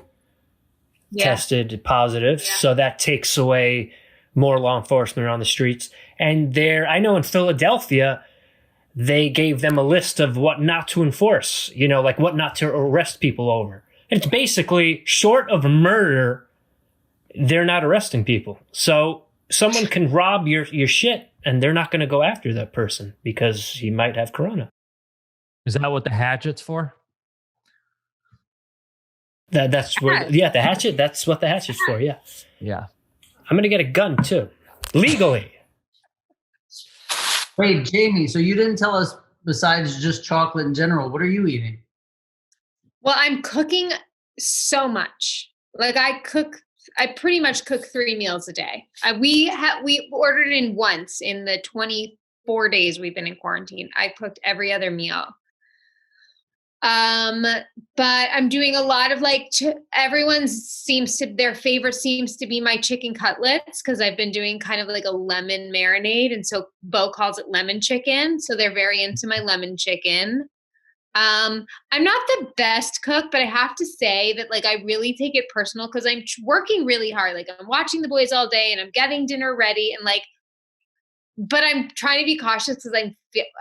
tested positive. Yeah. So that takes away more law enforcement on the streets. And I know in Philadelphia, they gave them a list of what not to enforce, like what not to arrest people over. And it's basically, short of murder, they're not arresting people. So someone can rob your shit and they're not going to go after that person because he might have corona. Is that what the hatchet's for? That's what, the hatchet. That's what the hatchet's for. Yeah. Yeah. I'm going to get a gun too, legally. Wait, Jamie, so you didn't tell us, besides just chocolate in general, what are you eating? Well, I'm cooking so much. Like I pretty much cook 3 meals a day. We ordered in once in the 24 days we've been in quarantine. I cooked every other meal. But I'm doing a lot of like, their favorite seems to be my chicken cutlets, because I've been doing kind of like a lemon marinade. And so Bo calls it lemon chicken. So they're very into my lemon chicken. I'm not the best cook, but I have to say that like, I really take it personal because I'm working really hard. Like I'm watching the boys all day and I'm getting dinner ready and like, but I'm trying to be cautious because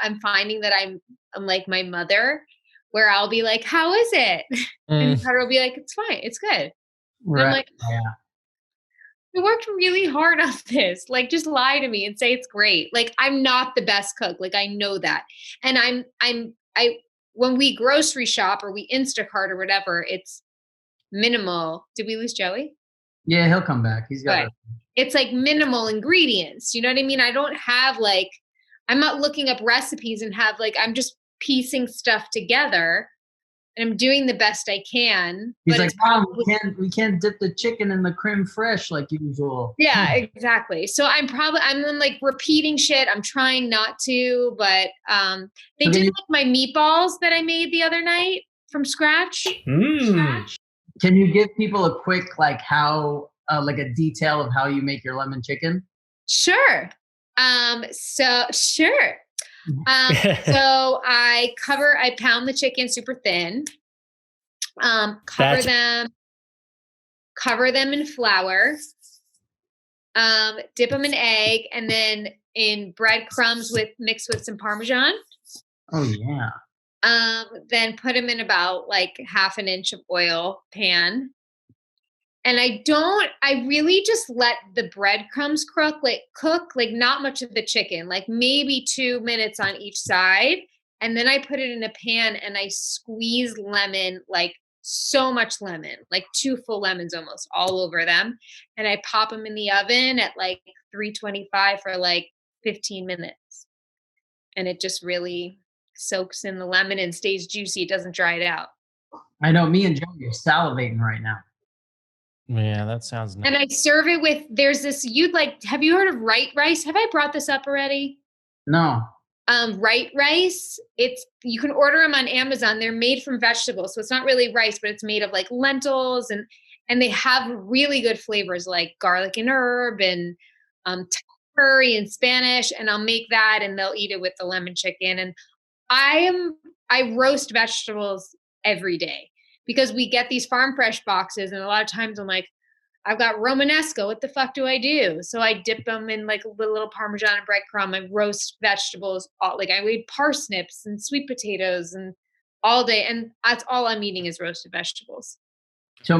I'm finding that I'm like my mother, where I'll be like, how is it? And Cutter will be like, it's fine. It's good. Right. I'm like, I worked really hard on this. Like, just lie to me and say it's great. Like, I'm not the best cook. Like, I know that. And when we grocery shop or we Instacart or whatever, it's minimal. Did we lose Joey? Yeah, he'll come back. He's got it. It's like minimal ingredients. You know what I mean? I don't have like, I'm not looking up recipes and have like, I'm just piecing stuff together and I'm doing the best I can. He's like, Mom, we can't dip the chicken in the creme fraiche like usual. Yeah, exactly. So I'm like repeating shit. I'm trying not to, but they did like my meatballs that I made the other night from scratch. Can you give people a quick like how like a detail of how you make your lemon chicken? Sure. So I pound the chicken super thin, cover them in flour, dip them in egg, and then in breadcrumbs mixed with some Parmesan. Oh yeah. Then put them in about like 1/2 inch of oil pan. And I really just let the breadcrumbs cook, like not much of the chicken, like maybe 2 minutes on each side. And then I put it in a pan and I squeeze lemon, like so much lemon, like 2 full lemons almost all over them. And I pop them in the oven at like 325 for like 15 minutes. And it just really soaks in the lemon and stays juicy. It doesn't dry it out. I know, me and Joey are salivating right now. Yeah, that sounds nice. And I serve it with, have you heard of Right Rice? Have I brought this up already? No. Right Rice, you can order them on Amazon. They're made from vegetables. So it's not really rice, but it's made of like lentils and they have really good flavors like garlic and herb and curry and Spanish. And I'll make that and they'll eat it with the lemon chicken. And I roast vegetables every day, because we get these farm fresh boxes. And a lot of times I'm like, I've got Romanesco. What the fuck do I do? So I dip them in like a little Parmesan and breadcrumb. I roast vegetables. I eat parsnips and sweet potatoes and all day. And that's all I'm eating is roasted vegetables. So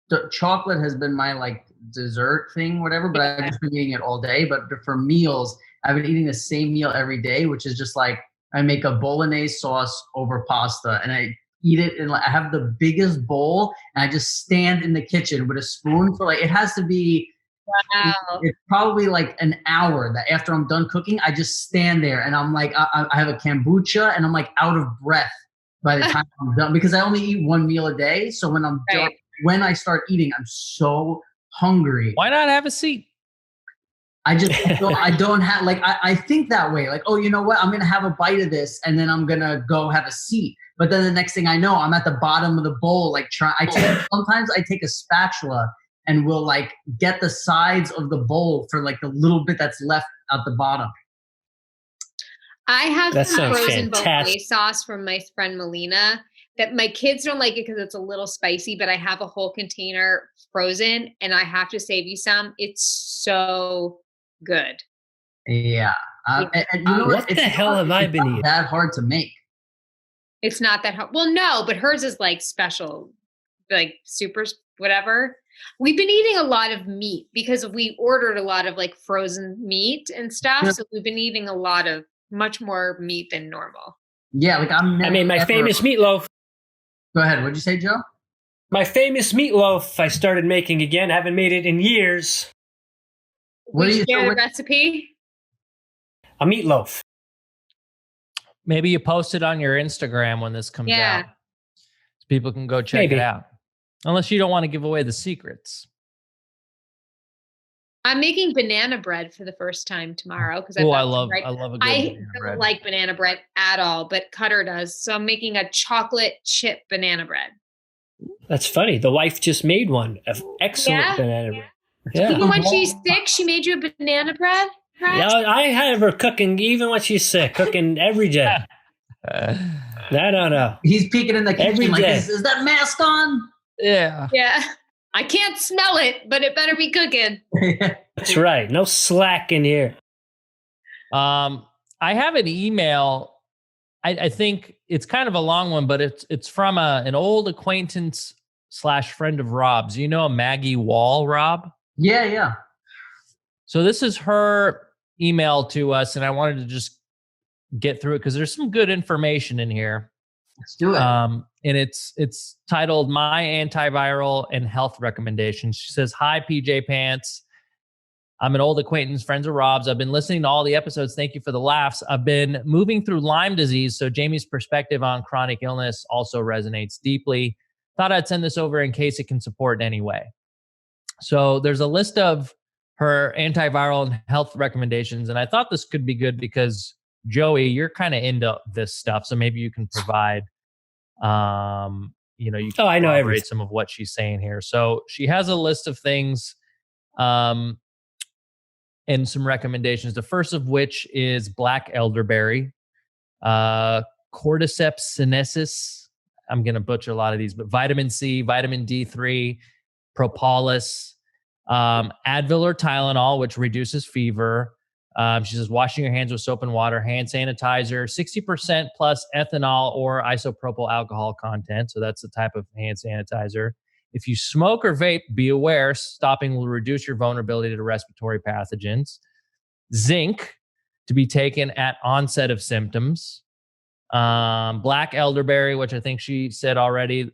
the chocolate has been my like dessert thing, whatever, but I've just been eating it all day. But for meals, I've been eating the same meal every day, which is just like, I make a bolognese sauce over pasta and I eat it, and I have the biggest bowl and I just stand in the kitchen with a spoon for like, it has to be, it's probably like an hour that after I'm done cooking, I just stand there and I'm like, I have a kombucha and I'm like out of breath by the time I'm done, because I only eat 1 meal a day. So when I'm done, when I start eating, I'm so hungry. Why not have a seat? I don't have like, I think that way, like, oh, you know what? I'm going to have a bite of this and then I'm going to go have a seat. But then the next thing I know, I'm at the bottom of the bowl, like sometimes I take a spatula and will like get the sides of the bowl for like the little bit that's left at the bottom. I have some frozen bolognese sauce from my friend Melina that my kids don't like it because it's a little spicy, but I have a whole container frozen and I have to save you some. It's so good. Yeah. And you know what the hell have I been eating? That hard to make. It's not that hard. Well, no, but hers is like special, like super whatever. We've been eating a lot of meat because we ordered a lot of like frozen meat and stuff. So we've been eating a lot of much more meat than normal. Yeah, like I made my famous meatloaf. Go ahead. What'd you say, Joe? My famous meatloaf I started making again. Haven't made it in years. What do you share the recipe? A meatloaf. Maybe you post it on your Instagram when this comes out. So people can go check it out. Unless you don't want to give away the secrets. I'm making banana bread for the first time tomorrow because I love a good banana bread. I don't like banana bread at all, but Cutter does. So I'm making a chocolate chip banana bread. That's funny. The wife just made one of excellent banana bread. Yeah. Even when she's sick, she made you a banana bread? Yeah, I have her cooking even when she's sick, cooking every day. I don't know. He's peeking in the kitchen every like, day. Is that mask on? Yeah. Yeah. I can't smell it, but it better be cooking. That's right. No slack in here. I have an email. I think it's kind of a long one, but it's from an old acquaintance / friend of Rob's. You know Maggie Wall, Rob? Yeah. So this is her email to us, and I wanted to just get through it because there's some good information in here. Let's do it. And it's titled My Antiviral and Health Recommendations. She says, "Hi, PJ Pants. I'm an old acquaintance, friends of Rob's. I've been listening to all the episodes. Thank you for the laughs. I've been moving through Lyme disease, so Jamie's perspective on chronic illness also resonates deeply. Thought I'd send this over in case it can support in any way." So there's a list of her antiviral and health recommendations, and I thought this could be good because Joey, you're kind of into this stuff, so maybe you can provide, you can I know everything. Some of what she's saying here. So she has a list of things, and some recommendations. The first of which is black elderberry, Cordyceps sinensis. I'm going to butcher a lot of these, but vitamin C, vitamin D3, propolis, Advil or Tylenol, which reduces fever. She says, washing your hands with soap and water, hand sanitizer, 60% plus ethanol or isopropyl alcohol content. So that's the type of hand sanitizer. If you smoke or vape, be aware, stopping will reduce your vulnerability to respiratory pathogens. Zinc to be taken at onset of symptoms. Black elderberry, which I think she said already.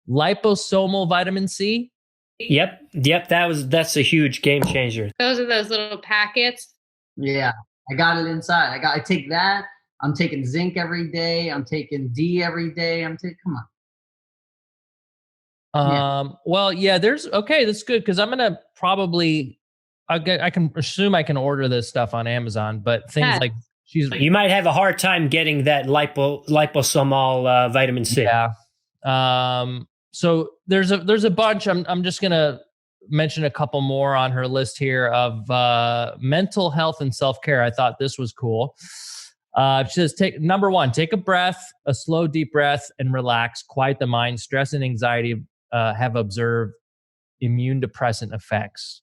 Liposomal vitamin C. Yep. That's a huge game changer. Those are those little packets. Yeah, I got it inside. I take that. I'm taking zinc every day. I'm taking D every day. Come on. Well, yeah, that's good. Cause I'm going to probably, I can assume I can order this stuff on Amazon, but things like you might have a hard time getting that liposomal vitamin C. Yeah. So there's a bunch. I'm just going to mention a couple more on her list here of mental health and self-care. I thought this was cool. She says, number one, take a breath, a slow, deep breath, and relax, quiet the mind. Stress and anxiety have observed immune depressant effects.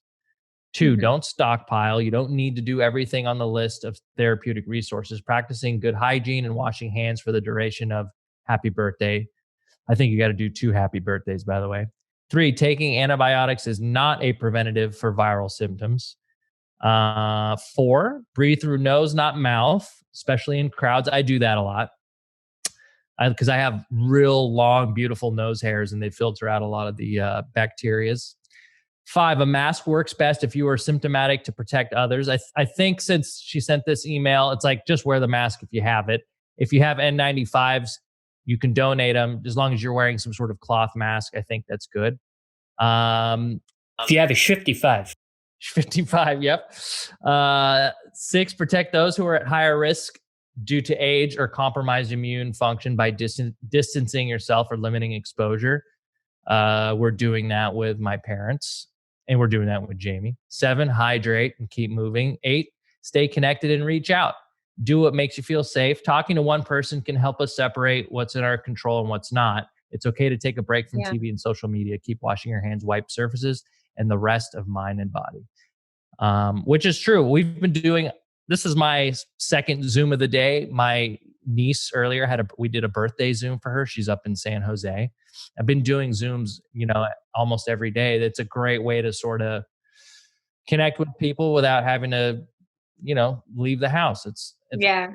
Two, don't stockpile. You don't need to do everything on the list of therapeutic resources. Practicing good hygiene and washing hands for the duration of happy birthday. I think you got to do 2 happy birthdays, by the way. 3, taking antibiotics is not a preventative for viral symptoms. 4, breathe through nose, not mouth, especially in crowds. I do that a lot because I have real long, beautiful nose hairs and they filter out a lot of the bacterias. 5, a mask works best if you are symptomatic to protect others. I think since she sent this email, it's like just wear the mask if you have it. If you have N95s, you can donate them as long as you're wearing some sort of cloth mask. I think that's good. If you have a 55. 55, yep. 6, protect those who are at higher risk due to age or compromised immune function by distancing yourself or limiting exposure. We're doing that with my parents, and we're doing that with Jamie. 7, hydrate and keep moving. 8, stay connected and reach out. Do what makes you feel safe. Talking to one person can help us separate what's in our control and what's not. It's okay to take a break from TV and social media. Keep washing your hands, wipe surfaces, and the rest of mind and body. Which is true. We've been doing, this is my second Zoom of the day. My niece earlier we did a birthday Zoom for her. She's up in San Jose. I've been doing Zooms, almost every day. That's a great way to sort of connect with people without having to, leave the house. It's Yeah.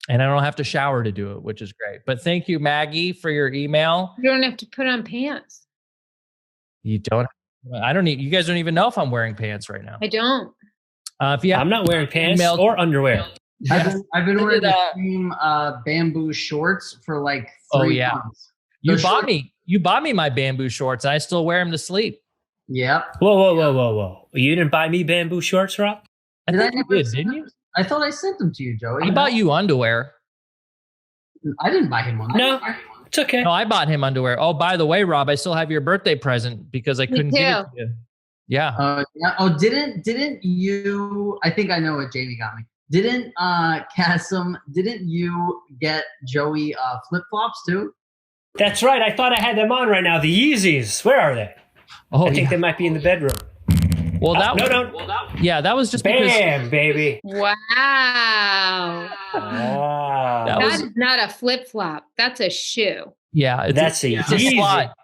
And I don't have to shower to do it, which is great. But thank you, Maggie, for your email. You don't have to put on pants. You don't. You guys don't even know if I'm wearing pants right now. I don't. I'm not wearing pants or underwear. I've been wearing the same bamboo shorts for like 3 months. You bought me my bamboo shorts. I still wear them to sleep. Yeah. Whoa. You didn't buy me bamboo shorts, Rob? I think you did, didn't you? I thought I sent them to you, Joey. I bought you underwear. I didn't buy him underwear. No, it's okay. No, I bought him underwear. Oh, by the way, Rob, I still have your birthday present because I couldn't give it to you. Yeah. Oh, didn't you? I think I know what Jamie got me. Didn't Kassem? Didn't you get Joey flip flops too? That's right. I thought I had them on right now. The Yeezys. Where are they? Oh, I think they might be in the bedroom. Well, that that was just Bam, baby. Wow. That is not a flip flop. That's a shoe. Yeah, it's a slot.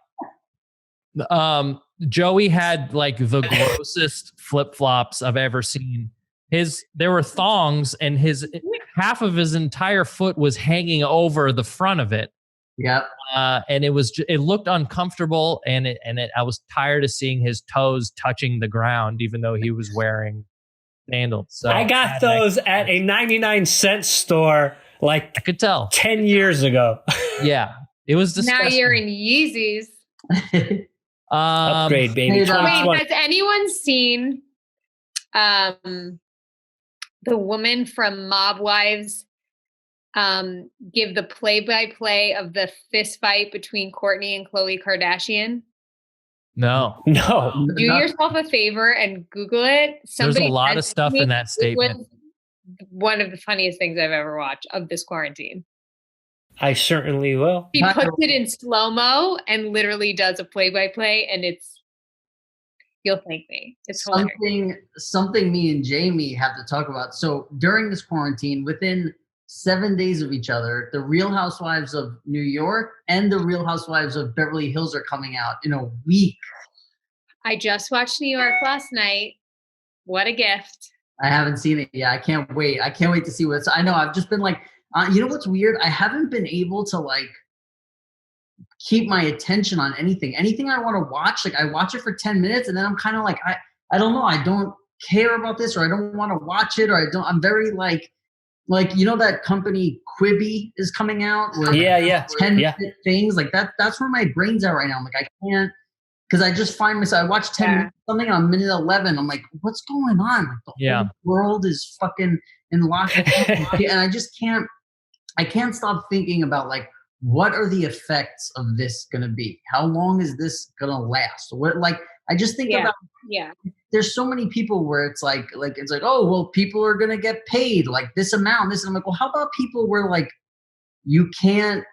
Joey had like the grossest flip flops I've ever seen. There were thongs, and half of his entire foot was hanging over the front of it. Yep. And it looked uncomfortable, and I was tired of seeing his toes touching the ground, even though he was wearing sandals. So I got those at a 99-cent store, like I could tell 10 years ago. Yeah, it was disgusting. Now you're in Yeezys. Upgrade, baby. Wait, has anyone seen the woman from Mob Wives give the play-by-play of the fist fight between Kourtney and Khloe Kardashian? No. Do yourself a favor and Google it. There's a lot of stuff in that statement. One of the funniest things I've ever watched of this quarantine. I certainly will. He puts it in slow-mo and literally does a play-by-play, and you'll thank me. It's something me and Jamie have to talk about. So during this quarantine, within 7 days of each other, the Real Housewives of New York and the Real Housewives of Beverly Hills are coming out in a week. I just watched New York last night. What a gift. I haven't seen it yet. I can't wait. I can't wait to see what's. I know. I've just been like, you know what's weird? I haven't been able to like keep my attention on anything. Anything I want to watch, like I watch it for 10 minutes and then I'm kind of like, I don't know. I don't care about this, or I don't want to watch it, or I'm very like, that company Quibi is coming out. Where 10-minute things like that. That's where my brain's at right now. I'm like, I can't, because I just find myself, I watch 10 minutes, something on minute 11. I'm like, what's going on? Like the whole world is fucking in lockdown. And I just can't, I can't stop thinking about like, what are the effects of this going to be? How long is this going to last? What, like, I just think about, there's so many people where it's like, oh, well, people are going to get paid like this amount, this. And I'm like, well, how about people where like, you can't,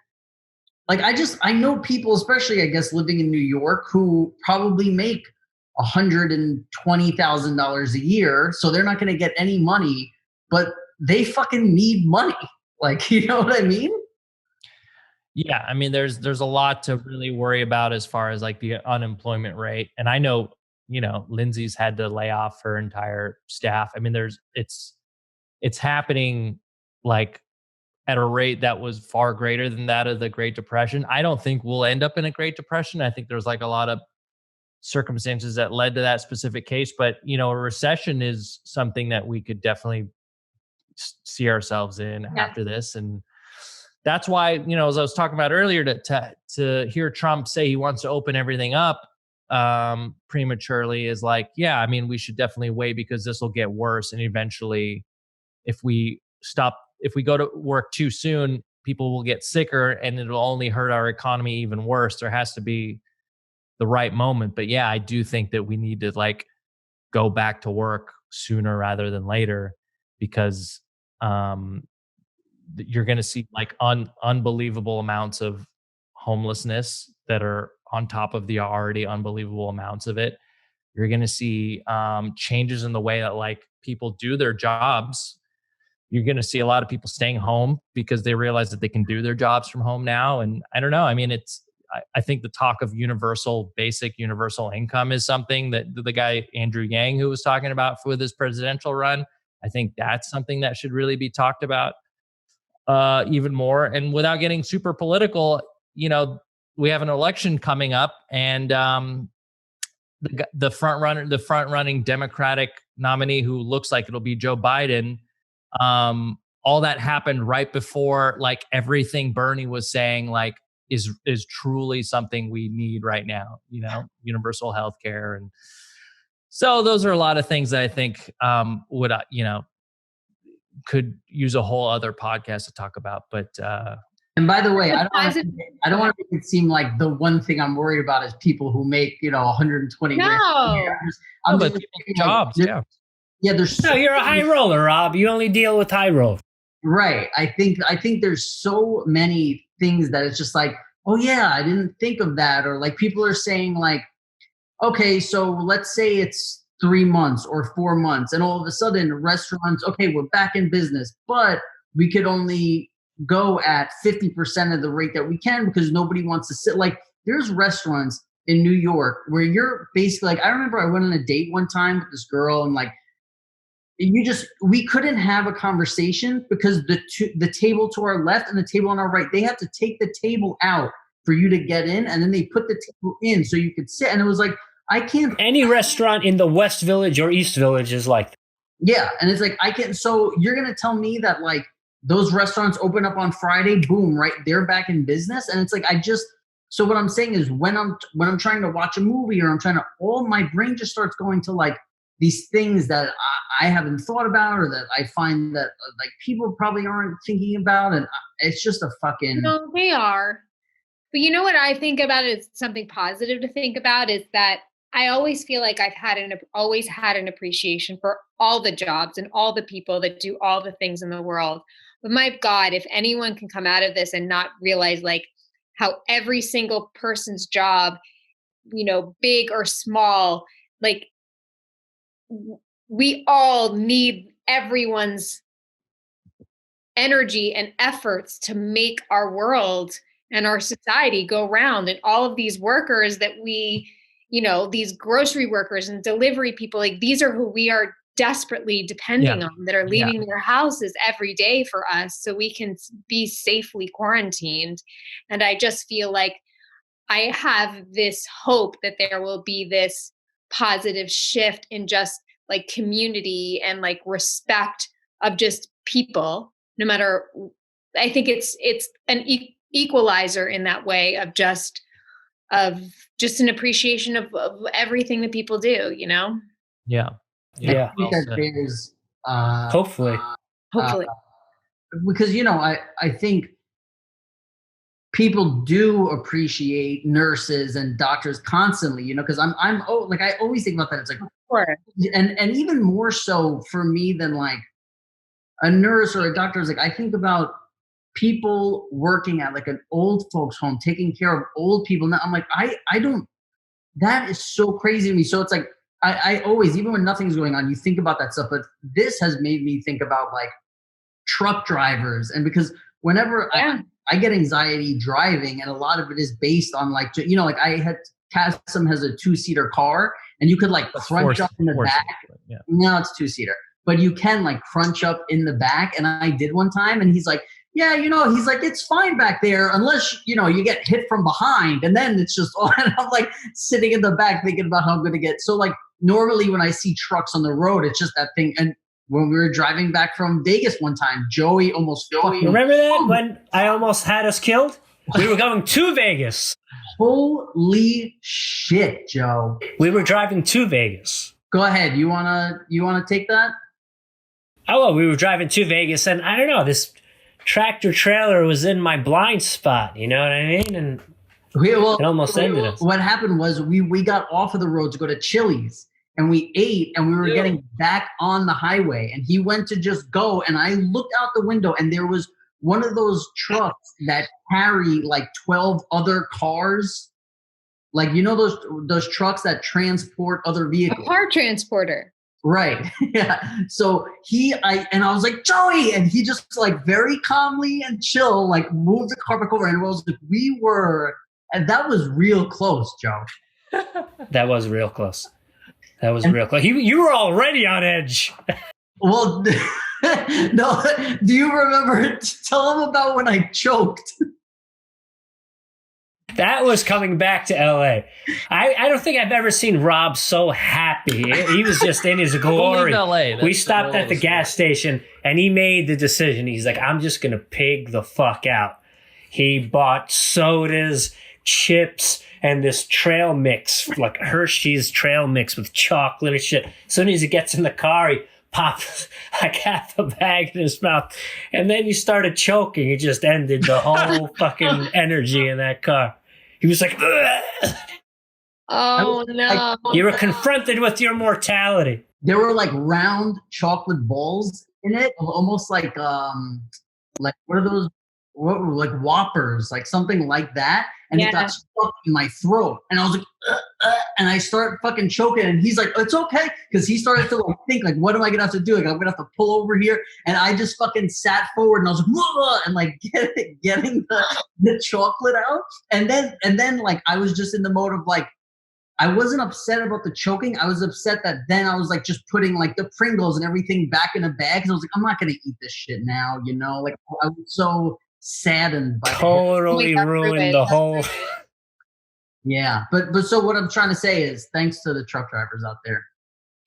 like, I know people, especially I guess living in New York, who probably make $120,000 a year. So they're not going to get any money, but they fucking need money. Like, you know what I mean? Yeah, I mean, there's a lot to really worry about as far as like the unemployment rate. And I know, Lindsay's had to lay off her entire staff. I mean, it's happening like at a rate that was far greater than that of the Great Depression. I don't think we'll end up in a Great Depression. I think there's like a lot of circumstances that led to that specific case. But, a recession is something that we could definitely see ourselves in after this. And that's why, as I was talking about earlier, to hear Trump say he wants to open everything up prematurely is like, yeah, I mean, we should definitely wait because this will get worse. And eventually, if we go to work too soon, people will get sicker and it'll only hurt our economy even worse. There has to be the right moment. But yeah, I do think that we need to like go back to work sooner rather than later, because you're going to see like unbelievable amounts of homelessness that are on top of the already unbelievable amounts of it. You're going to see changes in the way that like people do their jobs. you're going to see a lot of people staying home because they realize that they can do their jobs from home now. And I don't know. I mean, I think the talk of basic universal income is something that the guy, Andrew Yang, who was talking about with his presidential run, I think that's something that should really be talked about even more. And without getting super political, you know, we have an election coming up, and the front running Democratic nominee, who looks like it'll be Joe Biden, all that happened right before like everything Bernie was saying like is truly something we need right now, you know, universal health care. And so those are a lot of things that I think would you know, could use a whole other podcast to talk about. But and by the way, I don't want to make it seem like the one thing I'm worried about is people who make, you know, 120 grand. I'm but jobs, yeah. Yeah, there's no, you're a high roller, Rob. You only deal with high roll. Right. I think there's so many things that it's just like, oh yeah, I didn't think of that. Or like people are saying like, okay, so let's say it's 3 months or 4 months, and all of a sudden restaurants, okay, we're back in business, but we could only go at 50% of the rate that we can because nobody wants to sit. Like there's restaurants in New York where you're basically like, I remember I went on a date one time with this girl, and like we couldn't have a conversation because the table to our left and the table on our right, they have to take the table out for you to get in, and then they put the table in so you could sit. And it was like, I can't. Any restaurant in the West Village or East Village is like that. Yeah, and it's like I can't. So you're gonna tell me that like those restaurants open up on Friday, boom, right? They're back in business, and it's like So what I'm saying is when I'm trying to watch a movie or my brain just starts going to like these things that I haven't thought about, or that I find that like people probably aren't thinking about, and it's just a fucking. No, they are. But you know what I think about is something positive to think about is that I always feel like I've always had an appreciation for all the jobs and all the people that do all the things in the world. But my God, if anyone can come out of this and not realize like how every single person's job, you know, big or small, like we all need everyone's energy and efforts to make our world and our society go round. And all of these workers that we, you know, these grocery workers and delivery people, like these are who we are desperately depending on, that are leaving their houses every day for us so we can be safely quarantined. And I just feel like I have this hope that there will be this positive shift in just like community and like respect of just people, no matter, I think it's an equalizer in that way of just an appreciation of everything that people do, you know? Yeah. I think that there's hopefully because, you know, I think people do appreciate nurses and doctors constantly, you know, because I always think about that. It's like, and even more so for me than like a nurse or a doctor is like, I think about people working at like an old folks home, taking care of old people. Now I'm like, I don't, that is so crazy to me. So it's like, I always, even when nothing's going on, you think about that stuff, but this has made me think about like truck drivers. And because whenever I get anxiety driving, and a lot of it is based on like, you know, like Kassem has a 2-seater car, and you could like crunch up in the back. Yeah. No, it's 2-seater, but you can like crunch up in the back. And I did one time, and he's like, yeah, you know, he's like, it's fine back there unless, you know, you get hit from behind, and then it's just on. And I'm like sitting in the back thinking about how I'm going to get. So like normally when I see trucks on the road, it's just that thing. And when we were driving back from Vegas one time, Joey almost fucking. Remember that when I almost had us killed? We were going to Vegas. Holy shit, Joe. We were driving to Vegas. Go ahead. You wanna take that? Oh, well, we were driving to Vegas, and I don't know, this tractor trailer was in my blind spot. You know what I mean? And it almost ended us. What happened was we got off of the road to go to Chili's, and we ate, and we were getting back on the highway, and he went to just go, and I looked out the window, and there was one of those trucks that carry like 12 other cars. Like, you know, those trucks that transport other vehicles. A car transporter. Right. Yeah. So I was like, Joey, and he just like very calmly and chill, like moved the car back over, and it was like and that was real close, Joe. That was real close. That was real close. You were already on edge. Well, no. Do you remember? Tell him about when I choked. That was coming back to LA. I don't think I've ever seen Rob so happy. He was just in his glory. LA. We stopped at the gas station and he made the decision. He's like, I'm just going to pig the fuck out. He bought sodas, chips, and this trail mix, like Hershey's trail mix with chocolate and shit. As soon as he gets in the car, he pops like half a bag in his mouth. And then he started choking. It just ended the whole fucking energy in that car. He was like, ugh. Oh no. You were confronted with your mortality. There were like round chocolate balls in it, almost like what are those? Like Whoppers, like something like that. And it got stuck in my throat. And I was like, and I start fucking choking. And he's like, it's okay. Because he started to like think, like, what am I going to have to do? Like, I'm going to have to pull over here. And I just fucking sat forward and I was like, whoa, and like getting the chocolate out. And then like, I was just in the mode of like, I wasn't upset about the choking. I was upset that then I was like just putting like the Pringles and everything back in a bag. Cause I was like, I'm not going to eat this shit now. You know, like I was so saddened by totally ruined the whole. Yeah, but so what I'm trying to say is thanks to the truck drivers out there.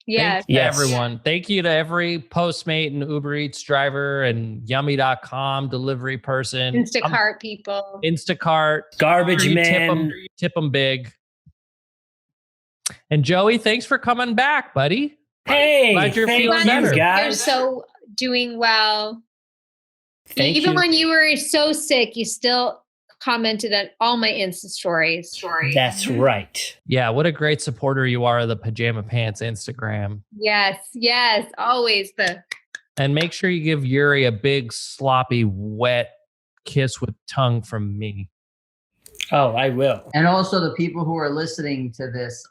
Yes. Thank you, everyone. Thank you to every Postmate and Uber Eats driver and Yummy.com delivery person. Instacart people. Instacart. Garbage man. Tip them big. And Joey, thanks for coming back, buddy. Hey, glad you're feeling better. You're so doing well. Thank Even you. when you were so sick, you still commented on all my Insta stories. That's right. Yeah, what a great supporter you are of the Pajama Pants Instagram. Yes, always And make sure you give Yuri a big, sloppy, wet kiss with tongue from me. Oh, I will. And also the people who are listening to this,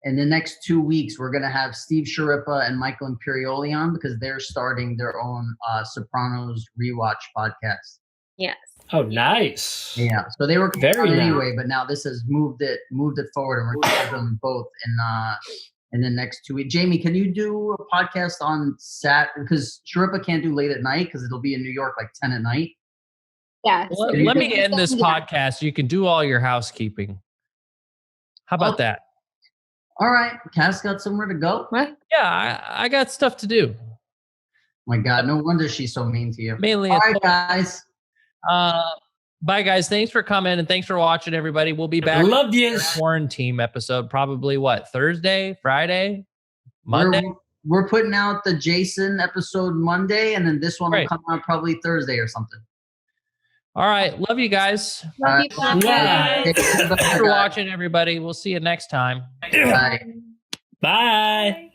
in the next 2 weeks, we're going to have Steve Sharippa and Michael Imperioli on because they're starting their own Sopranos rewatch podcast. Yes. Oh, nice. Yeah. So they were very nice. Anyway, but now this has moved it forward, and we're going to have them both in the next 2 weeks. Jamie, can you do a podcast on because Sharippa can't do late at night because it'll be in New York like 10 at night. Yeah. Well, let me end this podcast. You can do all your housekeeping. How about that? All right. Cass got somewhere to go? What? Yeah, I got stuff to do. My God, no wonder she's so mean to you. Mainly. All right, guys. Bye, guys. Thanks for coming and thanks for watching, everybody. We'll be back. Love you. Quarantine episode, probably Thursday, Friday, Monday. We're putting out the Jason episode Monday, and then this one will Great. come out probably Thursday or something. All right. Love you guys. Love you. Yeah. Thanks for watching, everybody. We'll see you next time. Bye. Bye.